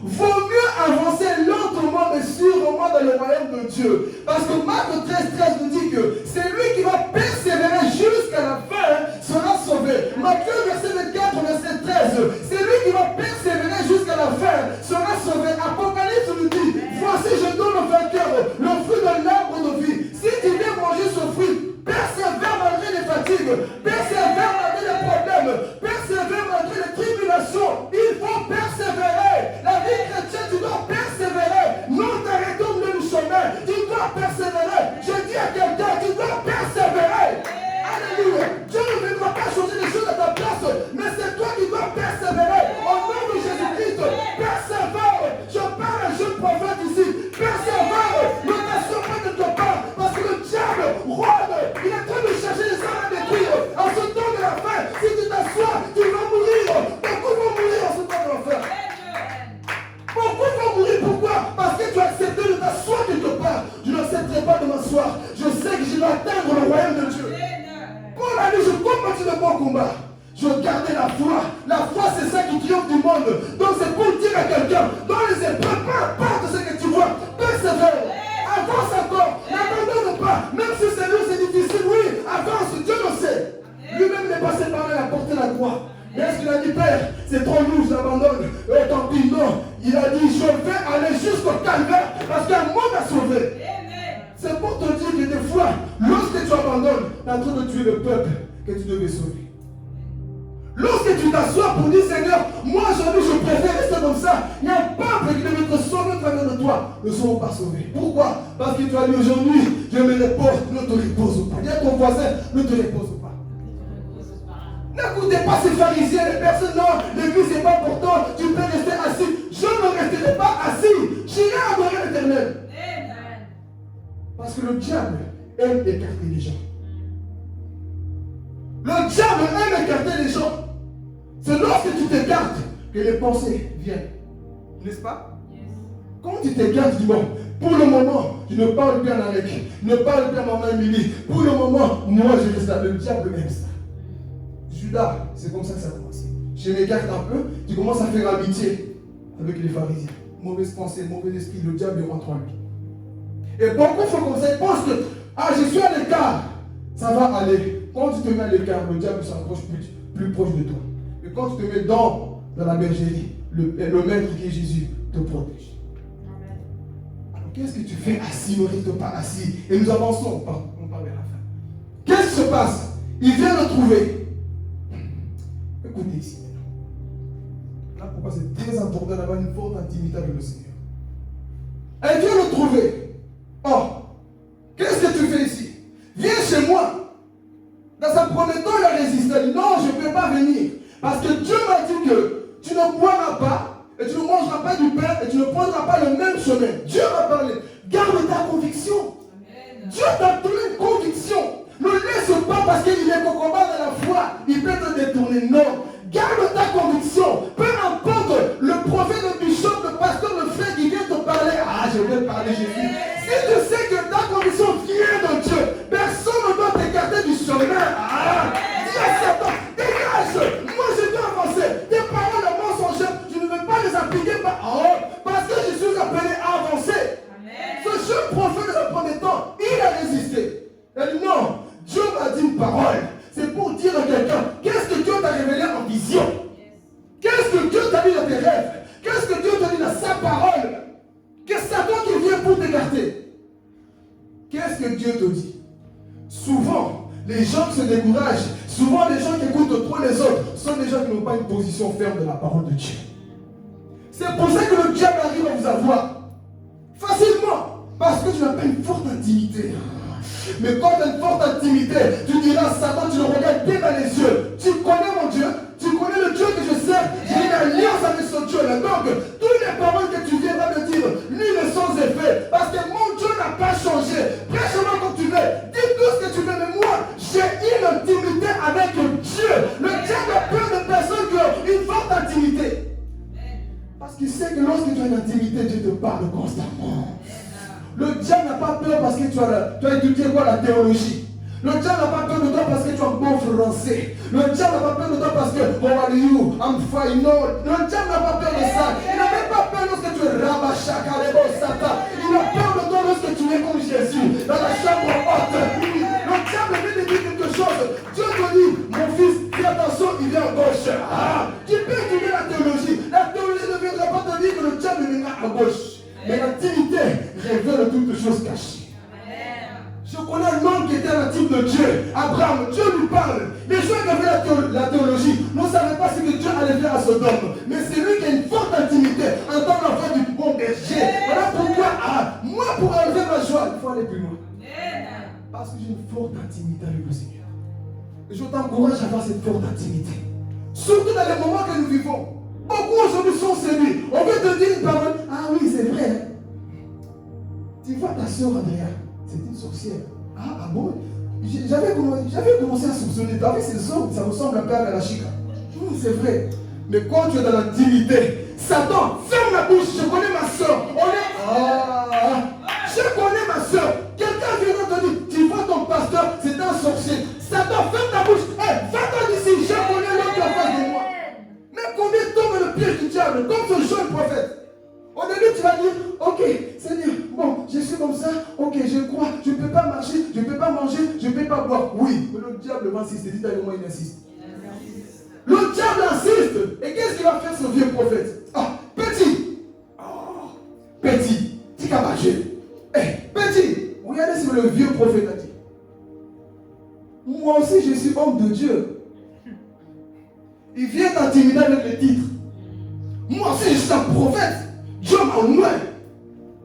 Vaut mieux avancer lentement mais sûrement dans le royaume de Dieu. Parce que Marc 13 nous dit que c'est lui qui va persévérer jusqu'à la fin sera sauvé. Matthieu verset 24, verset 13, c'est lui qui va persévérer jusqu'à la fin sera sauvé. Apocalypse nous dit, voici je donne au vainqueur le fruit de l'arbre de vie. Si tu viens manger ce fruit, persévère malgré les fatigues, persévère malgré les problèmes, persévère malgré les tribulations. Il faut persévérer. La vie chrétienne, tu dois persévérer. Non t'arrêtons de le chemin. Tu dois persévérer. Je dis à quelqu'un, tu dois persévérer. Alléluia. Dieu ne viendra pas changer les choses à ta place, mais c'est toi qui dois persévérer. Au nom de Jésus-Christ, persévère. Je parle à un jeune prophète ici. Persévère. Ne t'assure pas de ton part, parce que le diable rôde. Il est en train de chercher les âmes à détruire. En ce temps de la fin, si tu t'assois, tu vas mourir. Beaucoup vont mourir en ce temps de la fin. Beaucoup vont mourir. Pourquoi? Parce que tu as accepté de t'asseoir quelque part. Je n'accepterai pas de m'asseoir. Je sais que je dois atteindre le royaume de Dieu. Paul a dit, je combattis le bon combat. Je gardais la foi. La foi, c'est ça qui triomphe du monde. Donc c'est pour dire à quelqu'un, dans les épreuves, peu importe ce que tu vois, persévère. Avance encore. N'abandonne pas. Même si c'est lourd, c'est difficile, oui, avance. Dieu le sait. Lui-même n'est passé par là, il a porté la croix. Mais est-ce qu'il a dit, Père, c'est trop lourd, j'abandonne. Et tant pis, non. Il a dit, je vais aller jusqu'au calvaire parce qu'un mot m'a sauvé. C'est pour te dire que des fois, lorsque tu abandonnes, tu es en train de tuer le peuple que tu devais sauver. Lorsque tu t'assois pour dire, Seigneur, moi aujourd'hui je préfère rester comme ça. Il y a un peuple qui devait être sauvé au travers de toi. Ne seront pas sauvés. Pourquoi? Parce que tu as dit aujourd'hui, je me repose, ne te repose pas. Dis à ton voisin, ne te repose pas. N'écoutez pas ces pharisiens, les personnes, non, l'église n'est pas important, tu peux rester assis. Je ne resterai pas assis. J'irai adorer l'Éternel. Parce que le diable aime écarter les gens. Le diable aime écarter les gens. C'est lorsque tu t'écartes que les pensées viennent. N'est-ce pas? Quand tu t'écartes du monde, pour le moment, tu ne parles plus à Alec, tu ne parles plus à maman Émilie. Pour le moment, moi je reste là. Le diable aime ça. Judas, c'est comme ça que ça a commencé. Je m'écarte un peu, tu commences à faire amitié avec les pharisiens. Mauvaise pensée, mauvais esprit, le diable rentre en lui. Et beaucoup font comme ça, ils pensent que je suis à l'écart, ça va aller. Quand tu te mets à l'écart, le diable s'approche plus proche de toi. Et quand tu te mets dans la bergerie, le maître qui est Jésus te protège. Alors qu'est-ce que tu fais assis, ne reste pas assis. Et nous avançons, on parle vers la fin. Qu'est-ce qui se passe? Il vient le trouver. Écoutez ici. Là pourquoi c'est très important d'avoir une forte intimité avec le Seigneur. Elle vient le trouver. Oh, qu'est-ce que tu fais ici? Viens chez moi. Dans un premier temps, il a résisté. Il a dit non, je ne peux pas venir. Parce que Dieu m'a dit que tu ne boiras pas, et tu ne mangeras pas du pain, et tu ne prendras pas le même chemin. Dieu m'a parlé. Garde ta conviction. Amen. Dieu t'a donné une conviction. Ne laisse pas parce qu'il est au combat de la foi. Il peut te détourner. Non. Garde ta conviction. Peu importe le prophète, le bishop, le pasteur, le frère qui vient te parler. Je vais parler Jésus. Si tu sais que ta conviction vient de Dieu, personne ne doit t'écarter du chemin. Dis à Satan, dégage. Moi je dois avancer. Tes paroles mensongères, je ne vais pas les appliquer parce que je suis appelé à avancer. Amen. Ce jeune prophète de ce premier temps, il a résisté. Il dit non, Dieu m'a dit une parole. C'est pour dire à quelqu'un, qu'est-ce que Dieu t'a révélé en vision? Qu'est-ce que Dieu t'a dit dans tes rêves? Qu'est-ce que Dieu t'a dit dans sa parole? Qu'est-ce que Satan qui vient pour t'écarter? Qu'est-ce que Dieu te dit? Souvent, les gens qui se découragent, souvent les gens qui écoutent trop les autres, sont des gens qui n'ont pas une position ferme de la parole de Dieu. C'est pour ça que le diable arrive à vous avoir facilement, parce que tu n'as pas une forte intimité. Mais quand tu as une forte intimité, tu diras à Satan, tu le regardes bien dans les yeux. Tu connais mon Dieu, tu connais le Dieu que je sers, j'ai une alliance avec ce Dieu-là. Donc, toutes les paroles que tu viens me dire, lui ne sans effet. Parce que mon Dieu n'a pas changé. Prêche-moi comme tu veux, dis tout ce que tu veux, mais moi, j'ai une intimité avec Dieu. Le diable a peur de personnes qui ont une forte intimité. Parce qu'il sait que lorsque tu as une intimité, Dieu te parle constamment. Le diable n'a pas peur parce que tu as étudié quoi, la théologie. Le diable n'a pas peur de toi parce que tu as un bon français. Le diable n'a pas peur de toi parce que oh are you, I'm fine. Non, le diable n'a pas peur de ça. Il n'a même pas peur lorsque tu es Rabachakalebo Satan. Il a peur de toi lorsque tu es comme Jésus dans la chambre haute. Le diable vient de dire quelque chose. Dieu te dit, mon fils, fais attention, il vient à gauche. Tu peux étudier la théologie. La théologie ne viendra pas te dire que le diable viendra à gauche. Mais l'intimité révèle toutes choses cachées. Amen. Je connais un homme qui était l'intime de Dieu. Abraham, Dieu lui parle. Les gens qui avaient la théologie ne savaient pas ce que Dieu allait faire à Sodome. Mais c'est lui qui a une forte intimité. Entend la voix du bon berger. Voilà pourquoi, moi, pour enlever ma joie, il faut aller plus loin. Amen. Parce que j'ai une forte intimité avec le Seigneur. Et je t'encourage à avoir cette forte intimité. Surtout dans les moments que nous vivons. Beaucoup aujourd'hui sont séduits. On veut te dire une parole. Ah oui, c'est vrai. Tu vois ta soeur Andrea, c'est une sorcière. Ah bon? J'avais commencé à soupçonner. Tu as vu ses os, ça ressemble un peu à la chica. C'est vrai. Mais quand tu es dans l'intimité, Satan, ferme la bouche. Je connais ma soeur. Je connais ma soeur. Quelqu'un vient te dire, tu vois ton pasteur, c'est un sorcier. Satan, ferme ta bouche. Va-t'en d'ici. Je connais l'autre en face de moi. Mais combien tombe le piège du diable, comme ce jeune prophète? Au début, tu vas dire, ok, Seigneur, bon, je suis comme ça, ok, je crois, je ne peux pas marcher, je ne peux pas manger, je ne peux pas boire. Oui, mais le diable va insister, dis comment il insiste. Le diable insiste. Et qu'est-ce qu'il va faire ce vieux prophète? Petit. Petit. Tikabagé. Petit. Regardez ce que le vieux prophète a dit. Moi aussi, je suis homme de Dieu. Il vient t'intimider avec le titre. Moi aussi, je suis un prophète. Dieu m'a oint.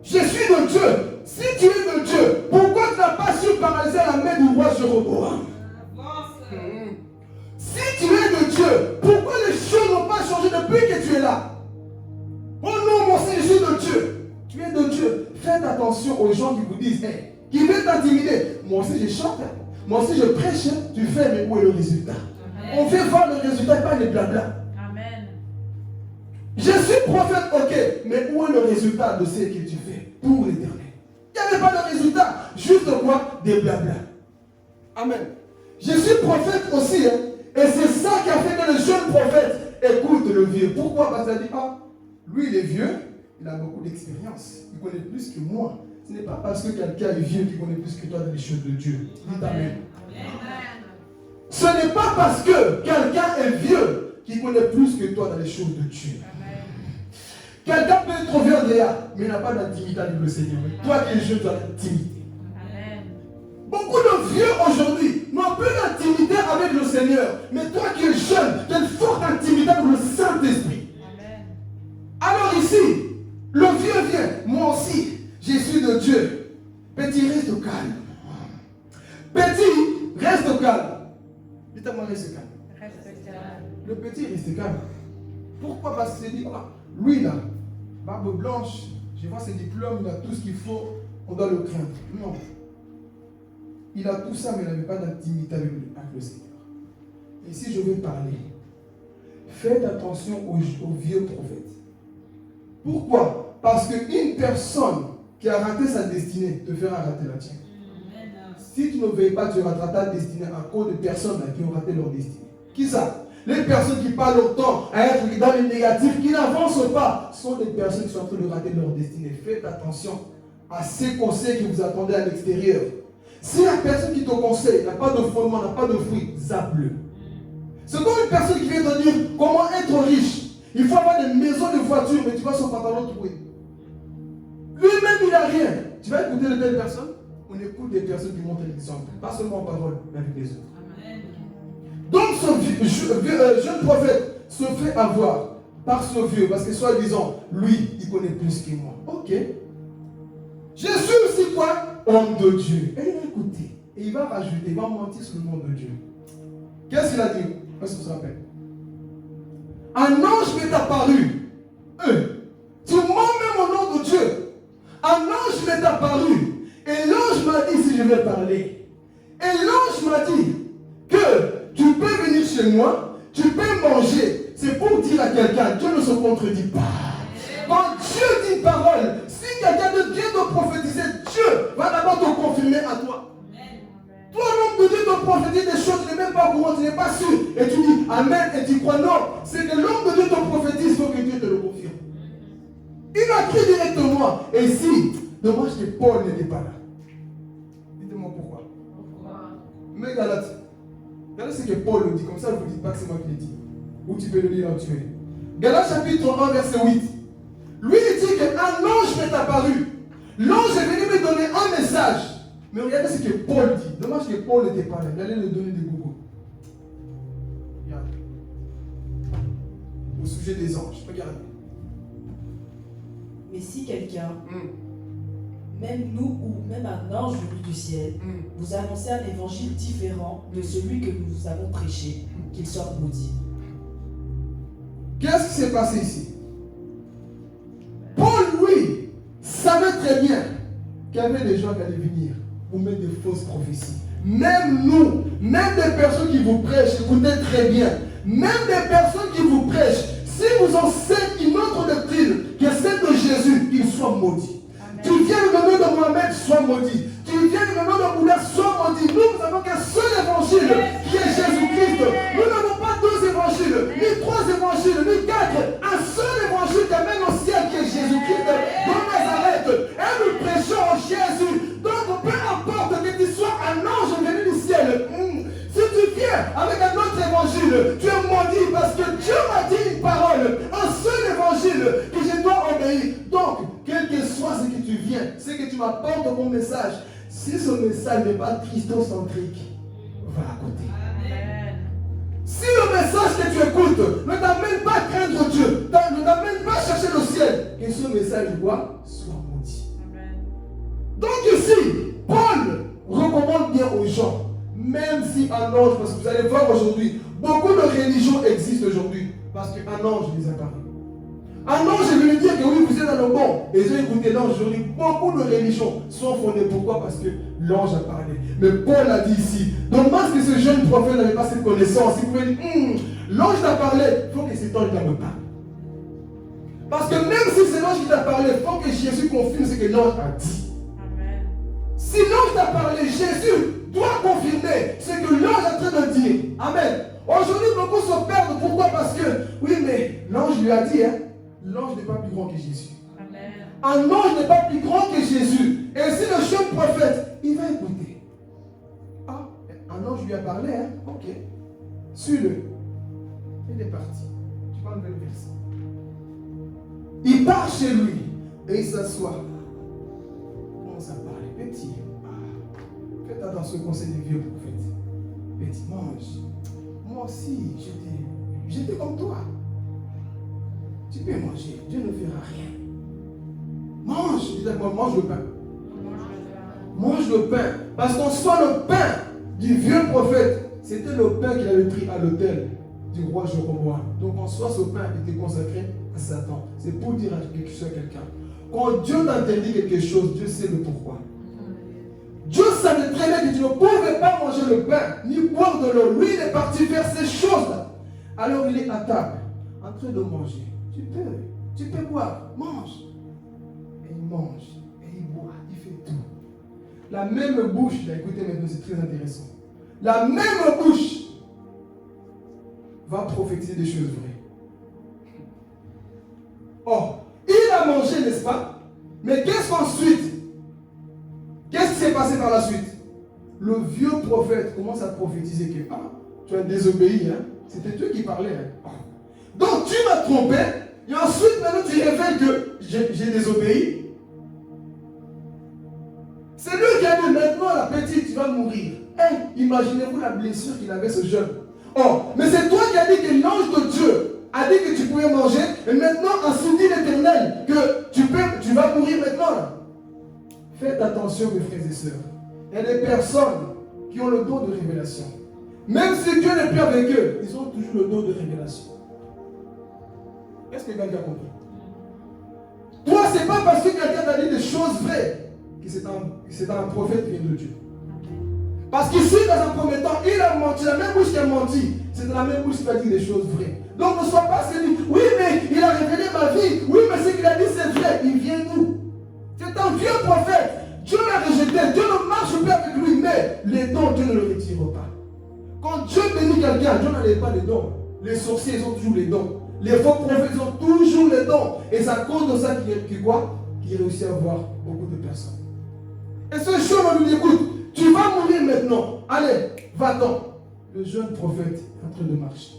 Je suis de Dieu. Si tu es de Dieu, pourquoi tu n'as pas su paralyser la main du roi Jéroboam? Si tu es de Dieu, pourquoi les choses n'ont pas changé depuis que tu es là? Oh non, moi aussi, je suis de Dieu. Tu es de Dieu. Faites attention aux gens qui vous disent, qui veulent t'intimider. Moi aussi, je chante. Moi aussi, je prêche. Tu fais, mais où est le résultat? On fait voir le résultat, pas les blabla. Amen. Je suis prophète, ok, mais où est le résultat de ce que tu fais pour l'éternel? Il n'y avait pas de résultat, juste quoi? Des blabla. Amen. Je suis prophète aussi, et c'est ça qui a fait que le jeune prophète écoute le vieux. Pourquoi? Parce qu'il a dit, lui il est vieux, il a beaucoup d'expérience, il connaît plus que moi. Ce n'est pas parce que quelqu'un est vieux qui connaît plus que toi dans les choses de Dieu. Dites Amen. Ce n'est pas parce que quelqu'un est vieux qui connaît plus que toi dans les choses de Dieu. Quelqu'un peut être vieux déjà, mais il n'a pas d'intimité avec le Seigneur. Toi qui es jeune, tu as l'intimité. Beaucoup de vieux aujourd'hui n'ont plus d'intimité avec le Seigneur. Mais toi qui es jeune, tu as une forte intimité avec le Saint-Esprit. Alors ici, le vieux vient. Moi aussi, je suis de Dieu. Petit, reste calme. Petit, reste calme. Dites-moi, reste calme. Le petit reste calme. Pourquoi? Parce que c'est dit, lui là, barbe blanche, je vois ses diplômes, il a tout ce qu'il faut, on doit le craindre. Non. Il a tout ça, mais il n'avait pas d'intimité avec le Seigneur. Et si je vais parler, faites attention aux vieux prophètes. Pourquoi? Parce qu'une personne qui a raté sa destinée te fera rater la tienne. Si tu ne veilles pas, tu rateras ta destinée à cause de personnes qui ont raté leur destinée. Qui ça? Les personnes qui parlent autant à être dans les négatifs, qui n'avancent pas, sont des personnes qui sont en train de rater leur destinée. Faites attention à ces conseils que vous attendez à l'extérieur. Si la personne qui te conseille n'a pas de fondement, n'a pas de fruit, zappe-le. C'est comme une personne qui vient te dire comment être riche. Il faut avoir des maisons, des voitures, mais tu vois son pantalon troué. Lui-même, il n'a rien. Tu vas écouter de telles personnes? On écoute des personnes qui montrent l'exemple. Pas seulement en parole, mais avec les œuvres. Donc ce jeune prophète se fait avoir par ce vieux, parce que soi-disant, lui, il connaît plus que moi. Ok. Je suis aussi quoi? Homme de Dieu. Et il va écouter. Et il va rajouter, il va mentir sur le nom de Dieu. Qu'est-ce qu'il a dit? Est-ce que vous vous rappelez? Un ange m'est apparu. Tu mens même au nom de Dieu. Un ange m'est apparu. Et l'ange m'a dit si je vais parler. Et l'ange m'a dit que tu peux venir chez moi, tu peux manger. C'est pour dire à quelqu'un, Dieu ne se contredit pas. Quand Dieu dit une parole, si quelqu'un vient de prophétiser, Dieu va d'abord te confirmer à toi. Toi, l'homme de Dieu te prophétise des choses, tu n'es même pas au courant, tu n'es pas sûr. Et tu dis Amen et tu crois non. C'est que l'homme de Dieu te prophétise, il faut que Dieu te le confirme. Il a crié directement. Et si, dommage que Paul n'était pas là. Dites-moi pourquoi. Mais Galates, regardez ce que Paul le dit, comme ça ne vous dites pas que c'est moi qui l'ai dit. Ou tu peux le lire là où tu es. Galates chapitre 1, verset 8. Lui, il dit qu'un ange m'est apparu. L'ange est venu me donner un message. Mais regardez ce que Paul dit. Dommage que Paul n'était pas là. Il allait le donner des gougous. Regarde. Au sujet des anges. Regardez. Mais si quelqu'un, même nous ou même un ange venu du ciel, vous annonçait un évangile différent de celui que nous avons prêché, qu'il soit maudit. Qu'est-ce qui s'est passé ici? Paul, lui, savait très bien qu'il y avait des gens qui allaient venir pour mettre des fausses prophéties. Même nous, même des personnes qui vous prêchent, écoutez très bien, même des personnes qui vous prêchent, si vous enseignez une autre doctrine que celle de Jésus, qu'il soit maudit. Amen. Tu viens le nom de Mohamed, sois maudit. Tu viens le nom de Bouddha, sois maudit. Nous n'avons qu'un seul évangile qui est Jésus-Christ. Nous n'avons pas deux évangiles, ni trois évangiles, ni quatre. Un seul évangile qui amène au ciel qui est Jésus-Christ de Nazareth. Et nous prêchons en Jésus. Donc peu importe que tu sois un ange venu du ciel. Si tu viens avec un autre évangile, tu es maudit parce que Dieu m'a dit une parole, un seul évangile que je dois obéir. Donc, quel que soit ce que tu viens, ce que tu m'apportes mon message, si ce message n'est pas christocentrique, va à côté. Amen. Si le message que tu écoutes ne t'amène pas à craindre Dieu, ne t'amène pas à chercher le ciel, que ce message quoi soit maudit. Amen. Donc ici, Paul recommande bien aux gens, même si un ange, parce que vous allez voir aujourd'hui, beaucoup de religions existent aujourd'hui, parce qu'un ange les a parlé. Un ange est venu dire que oui, vous êtes dans le bon. Et j'ai écouté l'ange aujourd'hui. Beaucoup de religions sont fondées. Pourquoi? Parce que l'ange a parlé. Mais Paul a dit ici, dommage que ce jeune prophète n'avait pas cette connaissance. Il pouvait dire, l'ange t'a parlé, il faut que cet ange me parle. Parce que même si c'est l'ange qui t'a parlé, il faut que Jésus confirme ce que l'ange a dit. Amen. Si l'ange t'a parlé, Jésus doit confirmer ce que l'ange est en train de dire. Amen. Aujourd'hui, beaucoup se perdent. Pourquoi? Parce que, oui, mais l'ange lui a dit, l'ange n'est pas plus grand que Jésus. Amen. Un ange n'est pas plus grand que Jésus. Et si le jeune prophète, il va écouter. Ah, un ange lui a parlé, hein? Ok. Suis-le. Il est parti. Tu vas enlever le verset. Il part chez lui et il s'assoit. Il commence à parler. Petit, faites attention au conseil des vieux prophètes. Petit, mange. Moi aussi, j'étais comme toi. Tu peux manger, Dieu ne fera rien. Mange, dis-moi, mange le pain. Mange le pain. Parce qu'en soi, le pain du vieux prophète, c'était le pain qu'il avait pris à l'autel du roi Jéroboam. Donc en soi, ce pain était consacré à Satan. C'est pour dire quelque chose à quelqu'un. Quand Dieu t'interdit quelque chose, Dieu sait le pourquoi. Dieu savait très bien que tu ne pouvais pas manger le pain, ni boire de l'eau. Lui, il est parti faire ces choses-là. Alors il est à table, en train de manger. Tu peux boire, mange. Et il mange, et il boit, il fait tout. La même bouche, là, écoutez maintenant, c'est très intéressant. La même bouche va prophétiser des choses vraies. Or, il a mangé, n'est-ce pas? Mais qu'est-ce qu'ensuite? Qu'est-ce qui s'est passé par la suite? Le vieux prophète commence à prophétiser que tu as désobéi, hein? C'était Dieu qui parlait. Hein? Donc tu m'as trompé, et ensuite maintenant tu révèles que j'ai désobéi. C'est lui qui a dit maintenant la petite, tu vas mourir. Hey, imaginez-vous la blessure qu'il avait ce jeune. Oh, mais c'est toi qui as dit que l'ange de Dieu a dit que tu pouvais manger, et maintenant ainsi dit l'Éternel que tu vas mourir maintenant. Faites attention mes frères et sœurs. Il y a des personnes qui ont le don de révélation. Même si Dieu n'est plus avec eux, ils ont toujours le don de révélation. Est-ce que quelqu'un a compris? Toi, ce n'est pas parce que quelqu'un t'a dit des choses vraies que c'est un prophète qui vient de Dieu. Parce qu'ici, dans un premier temps, il a menti. La même bouche qui a menti, c'est dans la même bouche qui a dit des choses vraies. Donc ne sois pas celui, oui, mais il a révélé ma vie. Oui, mais ce qu'il a dit, c'est vrai. Il vient d'où? C'est un vieux prophète. Dieu l'a rejeté. Dieu ne marche plus avec lui, mais les dons, Dieu ne le retire pas. Quand Dieu bénit quelqu'un, Dieu n'enlève pas les dons. Les sorciers, ils ont toujours les dons. Les faux prophètes, ils ont toujours les dons. Et c'est à cause de ça qu'il réussit à avoir beaucoup de personnes. Et ce jeune, on lui dit, écoute, tu vas mourir maintenant. Allez, va-t'en. Le jeune prophète est en train de marcher.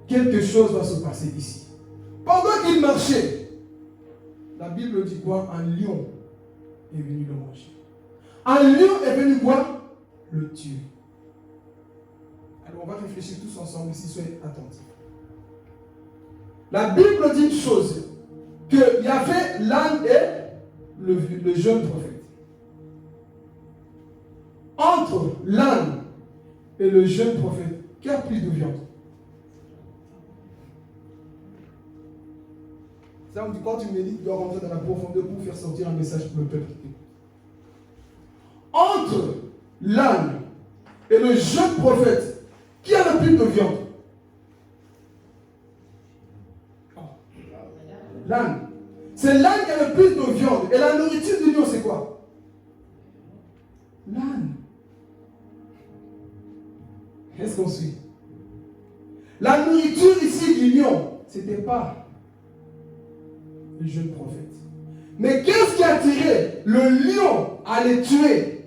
Quelque chose va se passer ici. Pendant qu'il marchait, la Bible dit quoi? Un lion est venu le manger. Un lion est venu quoi? Le tuer. Alors on va réfléchir tous ensemble ici, soyez attentifs. La Bible dit une chose, qu'il y avait l'âne et le jeune prophète. Entre l'âne et le jeune prophète, qui a plus de viande? Ça, on dit, quand tu médites, tu dois rentrer dans la profondeur pour faire sortir un message pour le peuple. Entre l'âne et le jeune prophète, qui a le plus de viande? L'âne. C'est l'âne qui a le plus de viande. Et la nourriture du lion, c'est quoi? L'âne. Est-ce qu'on suit? La nourriture ici du lion, ce n'était pas le jeune prophète. Mais qu'est-ce qui a attiré le lion à aller tuer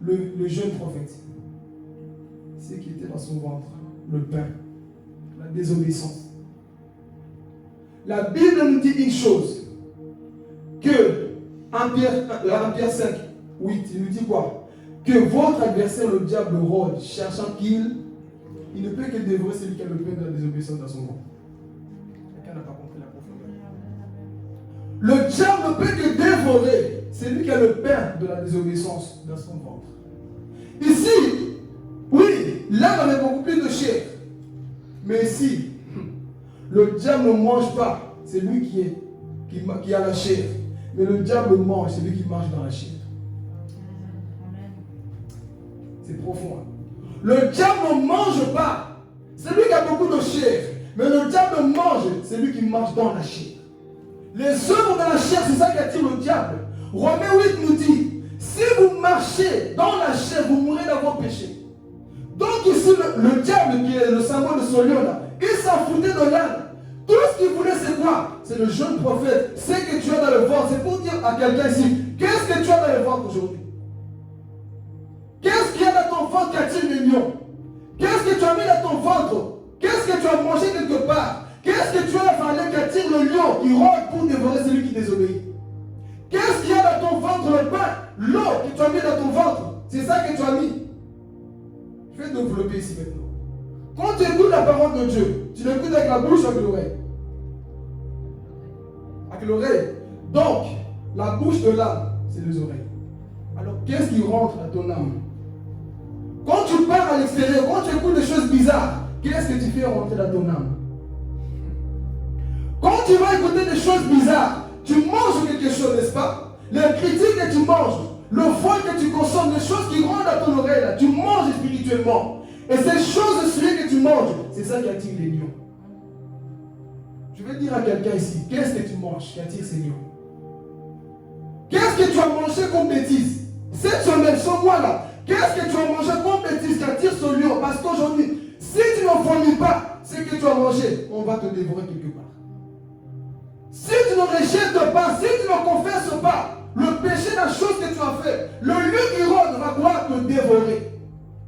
le jeune prophète? Ce qui était dans son ventre, le pain, la désobéissance. La Bible nous dit une chose, que 1 Pierre 5, 8, il nous dit quoi? Que votre adversaire, le diable, rôde, cherchant qu'il ne peut que dévorer celui qui a le pain de la désobéissance dans son ventre. Quelqu'un n'a pas compris la profondeur. Le diable ne peut que dévorer celui qui a le pain de la désobéissance dans son ventre. Ici, oui, l'âme avait beaucoup plus de chair. Mais ici, le diable ne mange pas, c'est lui qui a la chair. Mais le diable mange, c'est lui qui marche dans la chair. C'est profond. Hein? Le diable ne mange pas, c'est lui qui a beaucoup de chair. Mais le diable mange, c'est lui qui marche dans la chair. Les œuvres de la chair, c'est ça qui attire le diable. Romains 8 nous dit, si vous marchez dans la chair, vous mourrez dans vos péchés. Donc ici, le diable, qui est le symbole de ce lion-là, il s'en foutait de l'âne. Tout ce qu'il voulait, c'est quoi? c'est le jeune prophète. C'est que tu as dans le ventre. C'est pour dire à quelqu'un ici, qu'est-ce que tu as dans le ventre aujourd'hui? Qu'est-ce qu'il y a dans ton ventre qui attire le lion? Qu'est-ce que tu as mis dans ton ventre? Qu'est-ce que tu as mangé quelque part? Qu'est-ce que tu as avalé qui attire le lion qui rôde pour dévorer celui qui désobéit? Qu'est-ce qu'il y a dans ton ventre? Le pain, l'eau que tu as mis dans ton ventre. C'est ça que tu as mis. Je vais développer ici maintenant. Quand tu écoutes la parole de Dieu, tu l'écoutes avec la bouche ou avec l'oreille? Avec l'oreille. Donc, la bouche de l'âme, c'est les oreilles. Alors, qu'est-ce qui rentre dans ton âme? Quand tu pars à l'extérieur, quand tu écoutes des choses bizarres, qu'est-ce que tu fais rentrer dans ton âme? Quand tu vas écouter des choses bizarres, tu manges quelque chose, n'est-ce pas? Les critiques que tu manges, le foie que tu consommes, les choses qui rentrent dans ton oreille, là, tu manges spirituellement. Et ces choses celui que tu manges, c'est ça qui attire les lions. Je vais dire à quelqu'un ici, qu'est-ce que tu manges qui attire ces lions? Qu'est-ce que tu as mangé comme bêtise? Cette semaine, ce mois-là, qu'est-ce que tu as mangé comme bêtise qui attire ce lion? Parce qu'aujourd'hui, si tu ne fournis pas ce que tu as mangé, on va te dévorer quelque part. Si tu ne rejettes pas, si tu ne confesses pas le péché de la chose que tu as fait, le lion qui rôde va pouvoir te dévorer.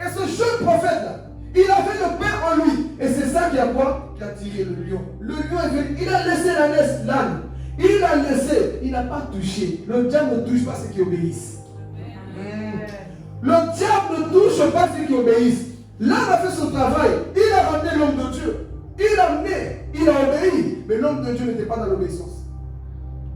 Et ce jeune prophète-là, il avait le pain en lui. Et c'est ça qui a quoi? Qui a tiré le lion. Le lion est venu, il a laissé l'âne. Il a laissé, il n'a pas touché. Le diable ne touche pas ceux qui obéissent. Le diable ne touche pas ceux qui obéissent. L'âne a fait son travail. Il a ramené l'homme de Dieu. Il a amené, il a obéi. Mais l'homme de Dieu n'était pas dans l'obéissance.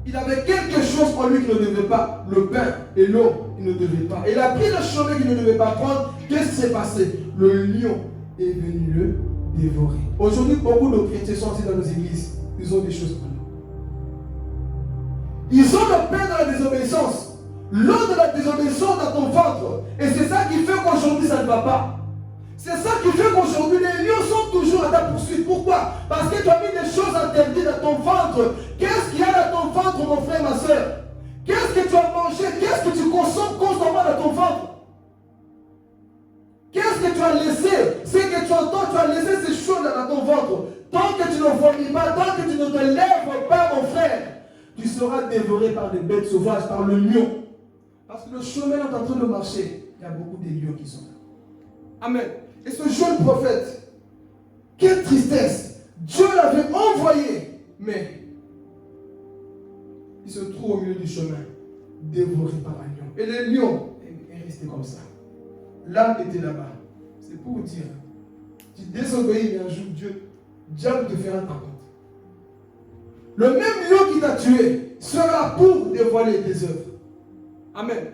Il avait quelque chose en lui qu'il ne devait pas. Le pain et l'eau, il ne devait pas. Il a pris le chemin qu'il ne devait pas prendre. Qu'est-ce qui s'est passé? Le lion est venu le dévorer. Aujourd'hui, beaucoup de chrétiens sont assis dans nos églises. Ils ont des choses pour nous. Ils ont le pain dans la désobéissance. L'eau de la désobéissance dans ton ventre. Et c'est ça qui fait qu'aujourd'hui ça ne va pas. C'est ça qui fait qu'aujourd'hui les lions sont toujours à ta poursuite. Pourquoi? Parce que tu as mis des choses interdites dans ton ventre. Qu'est-ce qu'il y a dans ton ventre, mon frère, ma soeur? Qu'est-ce que tu as mangé? Qu'est-ce que tu consommes constamment dans ton ventre? Qu'est-ce que tu as laissé? Ce que tu entends, tu as laissé ces choses dans ton ventre. Tant que tu ne vomis pas, tant que tu ne te lèves pas, mon frère, tu seras dévoré par des bêtes sauvages, par le lion. Parce que le chemin est en train de marcher. Il y a beaucoup de lions qui sont là. Amen. Et ce jeune prophète, quelle tristesse. Dieu l'avait envoyé, mais il se trouve au milieu du chemin, dévoré par un lion. Et le lion est resté comme ça. L'âme était là-bas. C'est pour vous dire, tu désobéis, mais un jour Dieu te fera ta compte. Le même lion qui t'a tué sera pour dévoiler tes œuvres. Amen.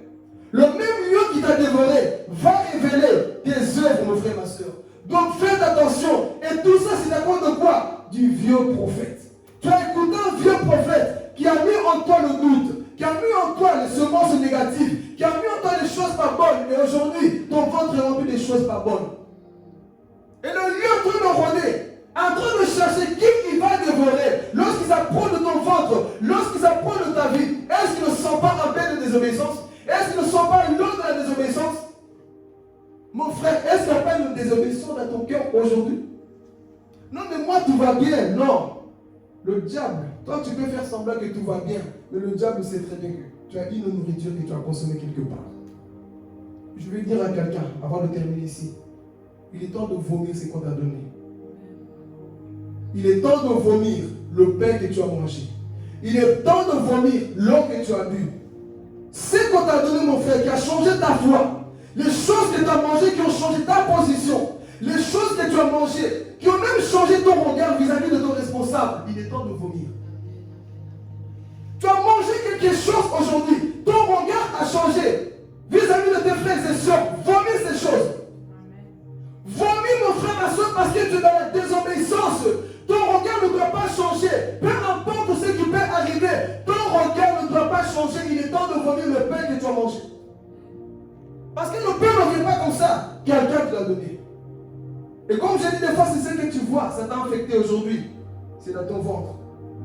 Le même lion qui t'a dévoré va révéler tes œuvres, mon frère, ma soeur. Donc faites attention. Et tout ça, c'est à cause de quoi? Du vieux prophète. Tu as écouté un vieux prophète qui a mis en toi le doute, qui a mis en toi les semences négatives, qui a mis en toi les choses pas bonnes. Mais aujourd'hui, ton ventre est rempli des choses pas bonnes. Et le lion est en train de rôder, en train de chercher qui il va dévorer. Lorsqu'il s'approche de ton ventre, lorsqu'il s'approche de ta vie, est-ce qu'il ne sent pas un pain de désobéissance? Est-ce qu'il ne sent pas l'eau de la désobéissance? Mon frère, est-ce qu'il n'y a pas une désobéissance dans ton cœur aujourd'hui? Non, mais moi tout va bien. Non. Le diable, toi tu peux faire semblant que tout va bien, mais le diable sait très bien que tu as une nourriture que tu as consommée quelque part. Je vais dire à quelqu'un, avant de terminer ici, il est temps de vomir ce qu'on t'a donné. Il est temps de vomir le pain que tu as mangé. Il est temps de vomir l'eau que tu as bu. Ce qu'on t'a donné, mon frère, qui a changé ta foi, les choses que tu as mangées qui ont changé ta position, les choses que tu as mangées qui ont même changé ton regard vis-à-vis de ton responsable, il est temps de vomir. Tu as mangé quelque chose aujourd'hui, ton regard a changé vis-à-vis de tes frères et sœurs. Vomis ces choses. Vomis, mon frère, ma soeur, parce que tu es dans la désobéissance. Ton regard ne doit pas changer. Peu importe ce qui peut arriver, ton regard ne doit pas changer. Il est temps de vomir le pain que tu as mangé. Parce que le pain ne vient pas comme ça. Quelqu'un te l'a donné. Et comme j'ai dit des fois, c'est ce que tu vois, ça t'a infecté aujourd'hui. C'est dans ton ventre.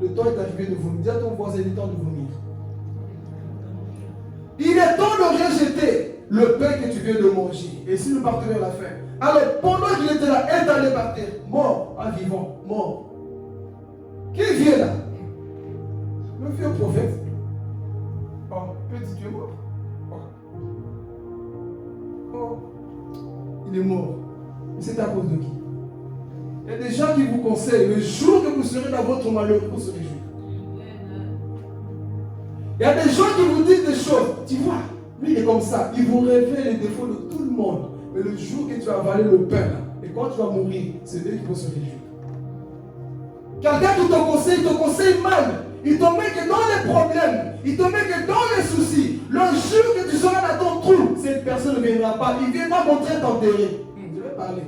Le temps est arrivé de vomir. Dis à ton voisin, il est temps de vomir. Il est temps de rejeter le pain que tu viens de manger. Et si le partenaire l'a fait, alors pendant qu'il était là, étalé par terre, mort, à vivant, mort. Qui vient là? Le vieux prophète. Oh, petit, tu es mort. Oh, il est mort. Et c'est à cause de qui? Il y a des gens qui vous conseillent, le jour que vous serez dans votre malheur, vous serez réjouir. Il y a des gens qui vous disent des choses. Tu vois, lui il est comme ça. Il vous révèle les défauts de tout le monde. Mais le jour que tu vas avaler le pain, là, et quand tu vas mourir, c'est eux qui vont se réjouir. Quelqu'un qui te conseille mal. Il te met que dans les problèmes. Il te met que dans les soucis. Le jour que tu seras dans ton trou, cette personne ne viendra pas. Il viendra montrer t'enterrer. Je vais parler.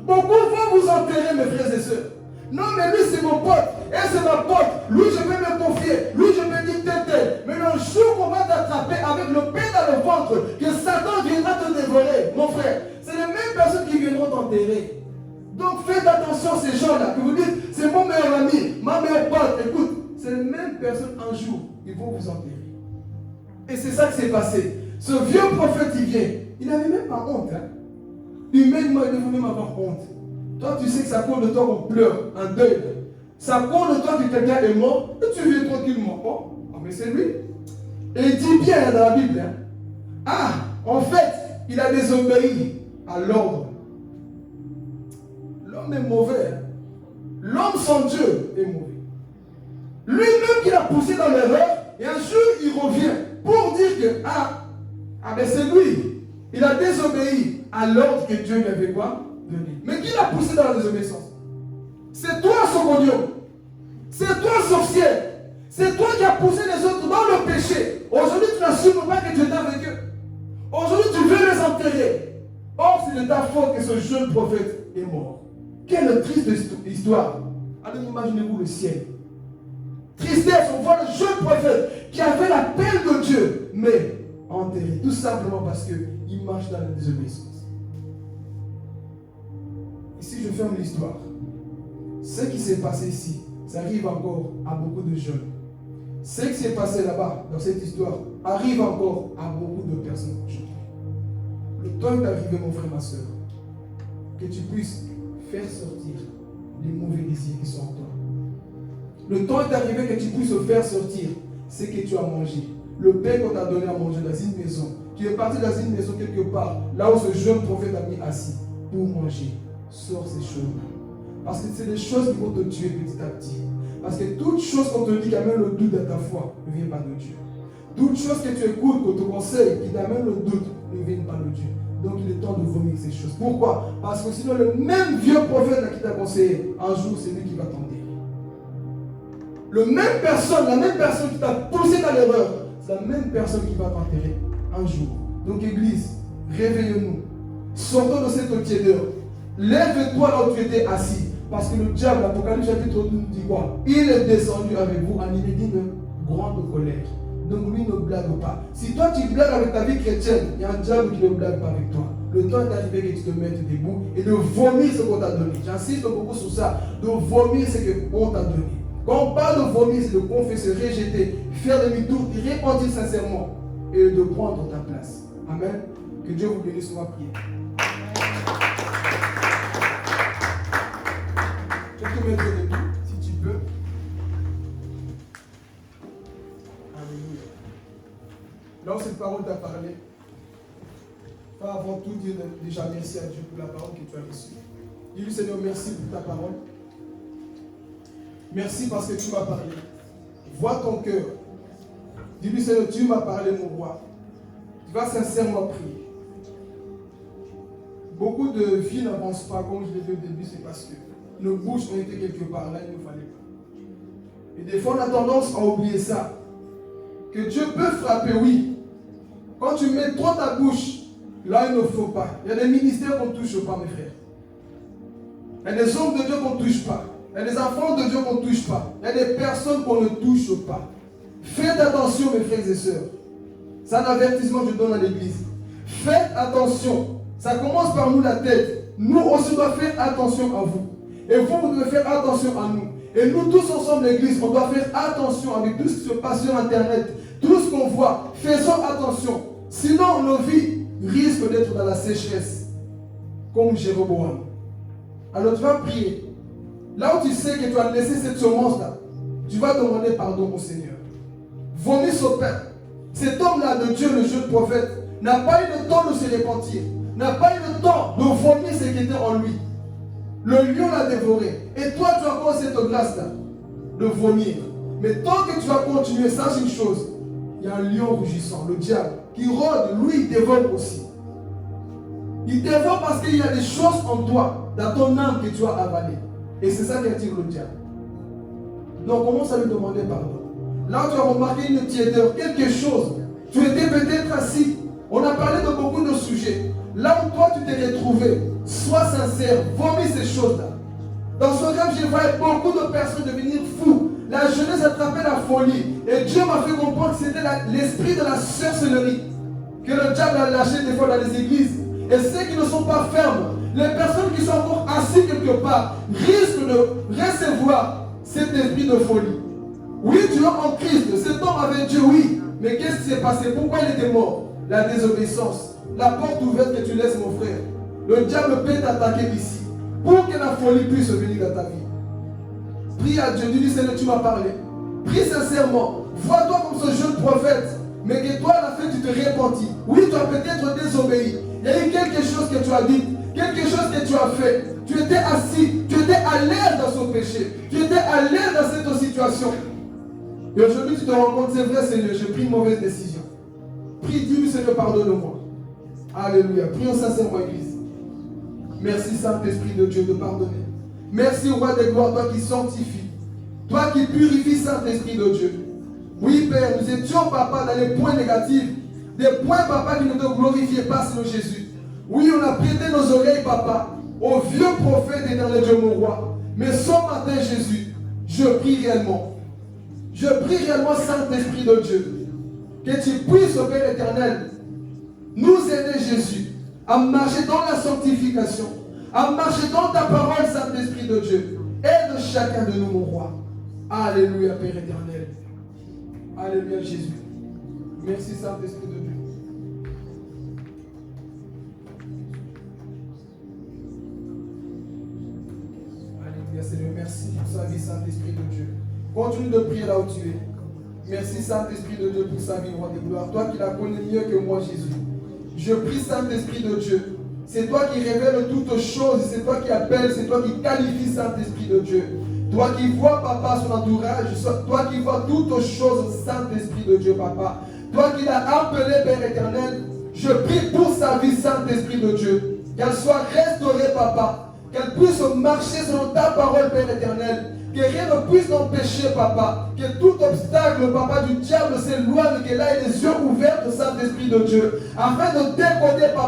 Beaucoup vont vous enterrer, mes frères et sœurs. Non, mais lui, c'est mon pote. Elle, c'est ma pote. Lui, je vais me confier. Lui, je vais dire tel. Mais le jour qu'on va t'attraper avec le pain dans le ventre, que Satan viendra te dévorer, mon frère, c'est les mêmes personnes qui viendront t'enterrer. Donc, faites attention à ces gens-là, que vous dites, c'est mon meilleur ami, ma meilleure pote. Écoute, c'est les mêmes personnes un jour, ils vont vous enterrer. Et c'est ça qui s'est passé. Ce vieux prophète, il vient. Il n'avait même pas honte. Hein? Humainement, il devait même avoir honte. Toi, tu sais que ça compte de toi qu'on pleure, un deuil. Ça compte de toi que quelqu'un est mort, et tu vis tranquillement. Oh, mais c'est lui. Et il dit bien dans la Bible, hein, ah, en fait, il a désobéi à l'ordre. L'homme est mauvais. Hein. L'homme sans Dieu est mauvais. Lui-même qui l'a poussé dans l'erreur, et un jour il revient pour dire que, ben c'est lui. Il a désobéi à l'ordre que Dieu lui avait quoi? Donné. Mais qui l'a poussé dans la désobéissance? C'est toi, Sogodion. C'est toi, sorcière. C'est toi qui as poussé les autres dans le péché. Aujourd'hui, tu n'assumes pas que Dieu est avec eux. Aujourd'hui, tu veux les enterrer. Or, c'est de ta faute que ce jeune prophète est mort. Quelle triste histoire. Alors, imaginez-vous le ciel. Tristesse, on voit le jeune prophète qui avait l'appel de Dieu, mais enterré, tout simplement parce qu'il marche dans la désobéissance. Ici, je ferme l'histoire. Ce qui s'est passé ici, ça arrive encore à beaucoup de jeunes. Ce qui s'est passé là-bas, dans cette histoire, arrive encore à beaucoup de personnes aujourd'hui. Le temps est arrivé, mon frère, ma soeur, que tu puisses faire sortir les mauvais désirs qui sont en toi. Le temps est arrivé que tu puisses faire sortir ce que tu as mangé. Le pain qu'on t'a donné à manger dans une maison. Tu es parti dans une maison quelque part, là où ce jeune prophète a mis assis pour manger. Sors ces choses-là. Parce que c'est des choses qui vont te tuer petit à petit. Parce que toute chose qu'on te dit qui amène le doute dans ta foi ne vient pas de Dieu. Toute chose que tu écoutes, qu'on te conseille, qui t'amène le doute, ne vient pas de Dieu. Donc il est temps de vomir ces choses. Pourquoi? Parce que sinon le même vieux prophète qui t'a conseillé, un jour c'est lui qui va t'enterrer. La même personne qui t'a poussé dans l'erreur, c'est la même personne qui va t'enterrer un jour. Donc Église, réveillons-nous. Sortons de cette tiédeur. Lève-toi là où tu étais assis. Parce que le diable, l'Apocalypse chapitre 12 nous dit quoi? Il est descendu avec vous animé d'une grande colère. Donc lui ne blague pas. Si toi tu blagues avec ta vie chrétienne, il y a un diable qui ne blague pas avec toi. Le temps est arrivé que tu te mettes debout et de vomir ce qu'on t'a donné. J'insiste beaucoup sur ça. De vomir ce qu'on t'a donné. Quand on parle de vomir, c'est de confesser, rejeter, faire demi-tour, repentir sincèrement et de prendre ta place. Amen. Que Dieu vous bénisse, on va prier. Tu peux te mettre debout, si tu peux. Alléluia. Là où cette parole t'a parlé, va avant tout dire déjà merci à Dieu pour la parole que tu as reçue. Dis-lui, Seigneur, merci pour ta parole. Merci parce que tu m'as parlé. Vois ton cœur. Dis-lui, Seigneur, tu m'as parlé, mon roi. Tu vas sincèrement prier. Beaucoup de vies n'avancent pas, comme je l'ai dit au début, c'est parce que nos bouches ont été quelque part là, il ne fallait pas. Et des fois, on a tendance à oublier ça. Que Dieu peut frapper, oui. Quand tu mets trop ta bouche, là, il ne faut pas. Il y a des ministères qu'on ne touche pas, mes frères. Il y a des hommes de Dieu qu'on ne touche pas. Il y a des enfants de Dieu qu'on ne touche pas. Il y a des personnes qu'on ne touche pas. Faites attention, mes frères et sœurs. C'est un avertissement que je donne à l'église. Faites attention. Ça commence par nous, la tête. Nous aussi, on doit faire attention à vous. Et vous devez faire attention à nous. Et nous tous ensemble, l'église, on doit faire attention avec tout ce qui se passe sur Internet. Tout ce qu'on voit. Faisons attention. Sinon, nos vies risquent d'être dans la sécheresse. Comme Jéroboam. Alors tu vas prier. Là où tu sais que tu as laissé cette semence-là, tu vas demander pardon au Seigneur. vomit son pain. Cet homme-là de Dieu, le jeune prophète, n'a pas eu le temps de se repentir, n'a pas eu le temps de vomir ce qui était en lui. Le lion l'a dévoré. Et toi, tu as encore cette grâce-là de vomir. Mais tant que tu vas continuer, sache une chose, il y a un lion rougissant, le diable, qui rôde, lui, il dévore aussi. Il dévore parce qu'il y a des choses en toi, dans ton âme, que tu as avalées. Et c'est ça qui attire le diable. Donc commence à lui demander pardon. Là, tu as remarqué une tiédeur, quelque chose. Tu étais peut-être assis. On a parlé de beaucoup de sujets. Là où toi, tu t'es retrouvé, sois sincère, vomis ces choses-là. Dans ce rêve, je voyais beaucoup de personnes devenir fous. La jeunesse attrapait la folie. Et Dieu m'a fait comprendre que c'était l'esprit de la sorcellerie que le diable a lâché des fois dans les églises. Et ceux qui ne sont pas fermes, les personnes qui sont encore assis quelque part, risquent de recevoir cet esprit de folie. Oui, tu es en Christ. Cet homme avait Dieu, oui. Mais qu'est-ce qui s'est passé? Pourquoi il était mort? La désobéissance. La porte ouverte que tu laisses, mon frère. Le diable peut t'attaquer ici. Pour que la folie puisse venir dans ta vie. Prie à Dieu. Dis, Seigneur, tu m'as parlé. Prie sincèrement. Vois-toi comme ce jeune prophète. Mais que toi, à la fin, tu te repentis. Oui, tu as peut-être désobéi. Il y a eu quelque chose que tu as dit. Quelque chose que tu as fait. Tu étais assis. Tu étais à l'aise dans son péché. Tu étais à l'aise dans cette situation. Et aujourd'hui, tu te rends compte, c'est vrai, Seigneur, j'ai pris une mauvaise décision. Prie, dis-lui, Seigneur, pardonne-moi. Alléluia. Prions sincèrement, Église. Merci, Saint-Esprit de Dieu, de pardonner. Merci, Roi des gloires, toi qui sanctifies. Toi qui purifies, Saint-Esprit de Dieu. Oui, Père, nous étions, Papa, dans les points négatifs. Des points, Papa, qui ne te glorifiaient pas, Seigneur Jésus. Oui, on a prêté nos oreilles, Papa, au vieux prophète éternel Dieu, mon roi. Mais ce matin, Jésus, je prie réellement. Je prie réellement, Saint-Esprit de Dieu, que tu puisses, au Père éternel, nous aider, Jésus, à marcher dans la sanctification, à marcher dans ta parole, Saint-Esprit de Dieu. Aide chacun de nous, mon roi. Alléluia, Père éternel. Alléluia, Jésus. Merci, Saint-Esprit de Dieu. Alléluia, Seigneur. Merci pour sa vie, Saint-Esprit de Dieu. Continue de prier là où tu es. Merci, Saint-Esprit de Dieu, pour sa vie, roi des gloires. Toi qui la connais mieux que moi, Jésus. Je prie, Saint-Esprit de Dieu. C'est toi qui révèles toutes choses. C'est toi qui appelles. C'est toi qui qualifies, Saint-Esprit de Dieu. Toi qui vois, Papa, son entourage. Toi qui vois toutes choses, Saint-Esprit de Dieu, Papa. Toi qui l'as appelé, Père éternel. Je prie pour sa vie, Saint-Esprit de Dieu. Qu'elle soit restaurée, Papa. Qu'elle puisse marcher selon ta parole, Père éternel. Que rien ne puisse l'empêcher, Papa. Que tout obstacle, Papa, du diable s'éloigne. Qu'elle ait les yeux ouverts, Saint-Esprit de Dieu. Afin de décoder, Papa.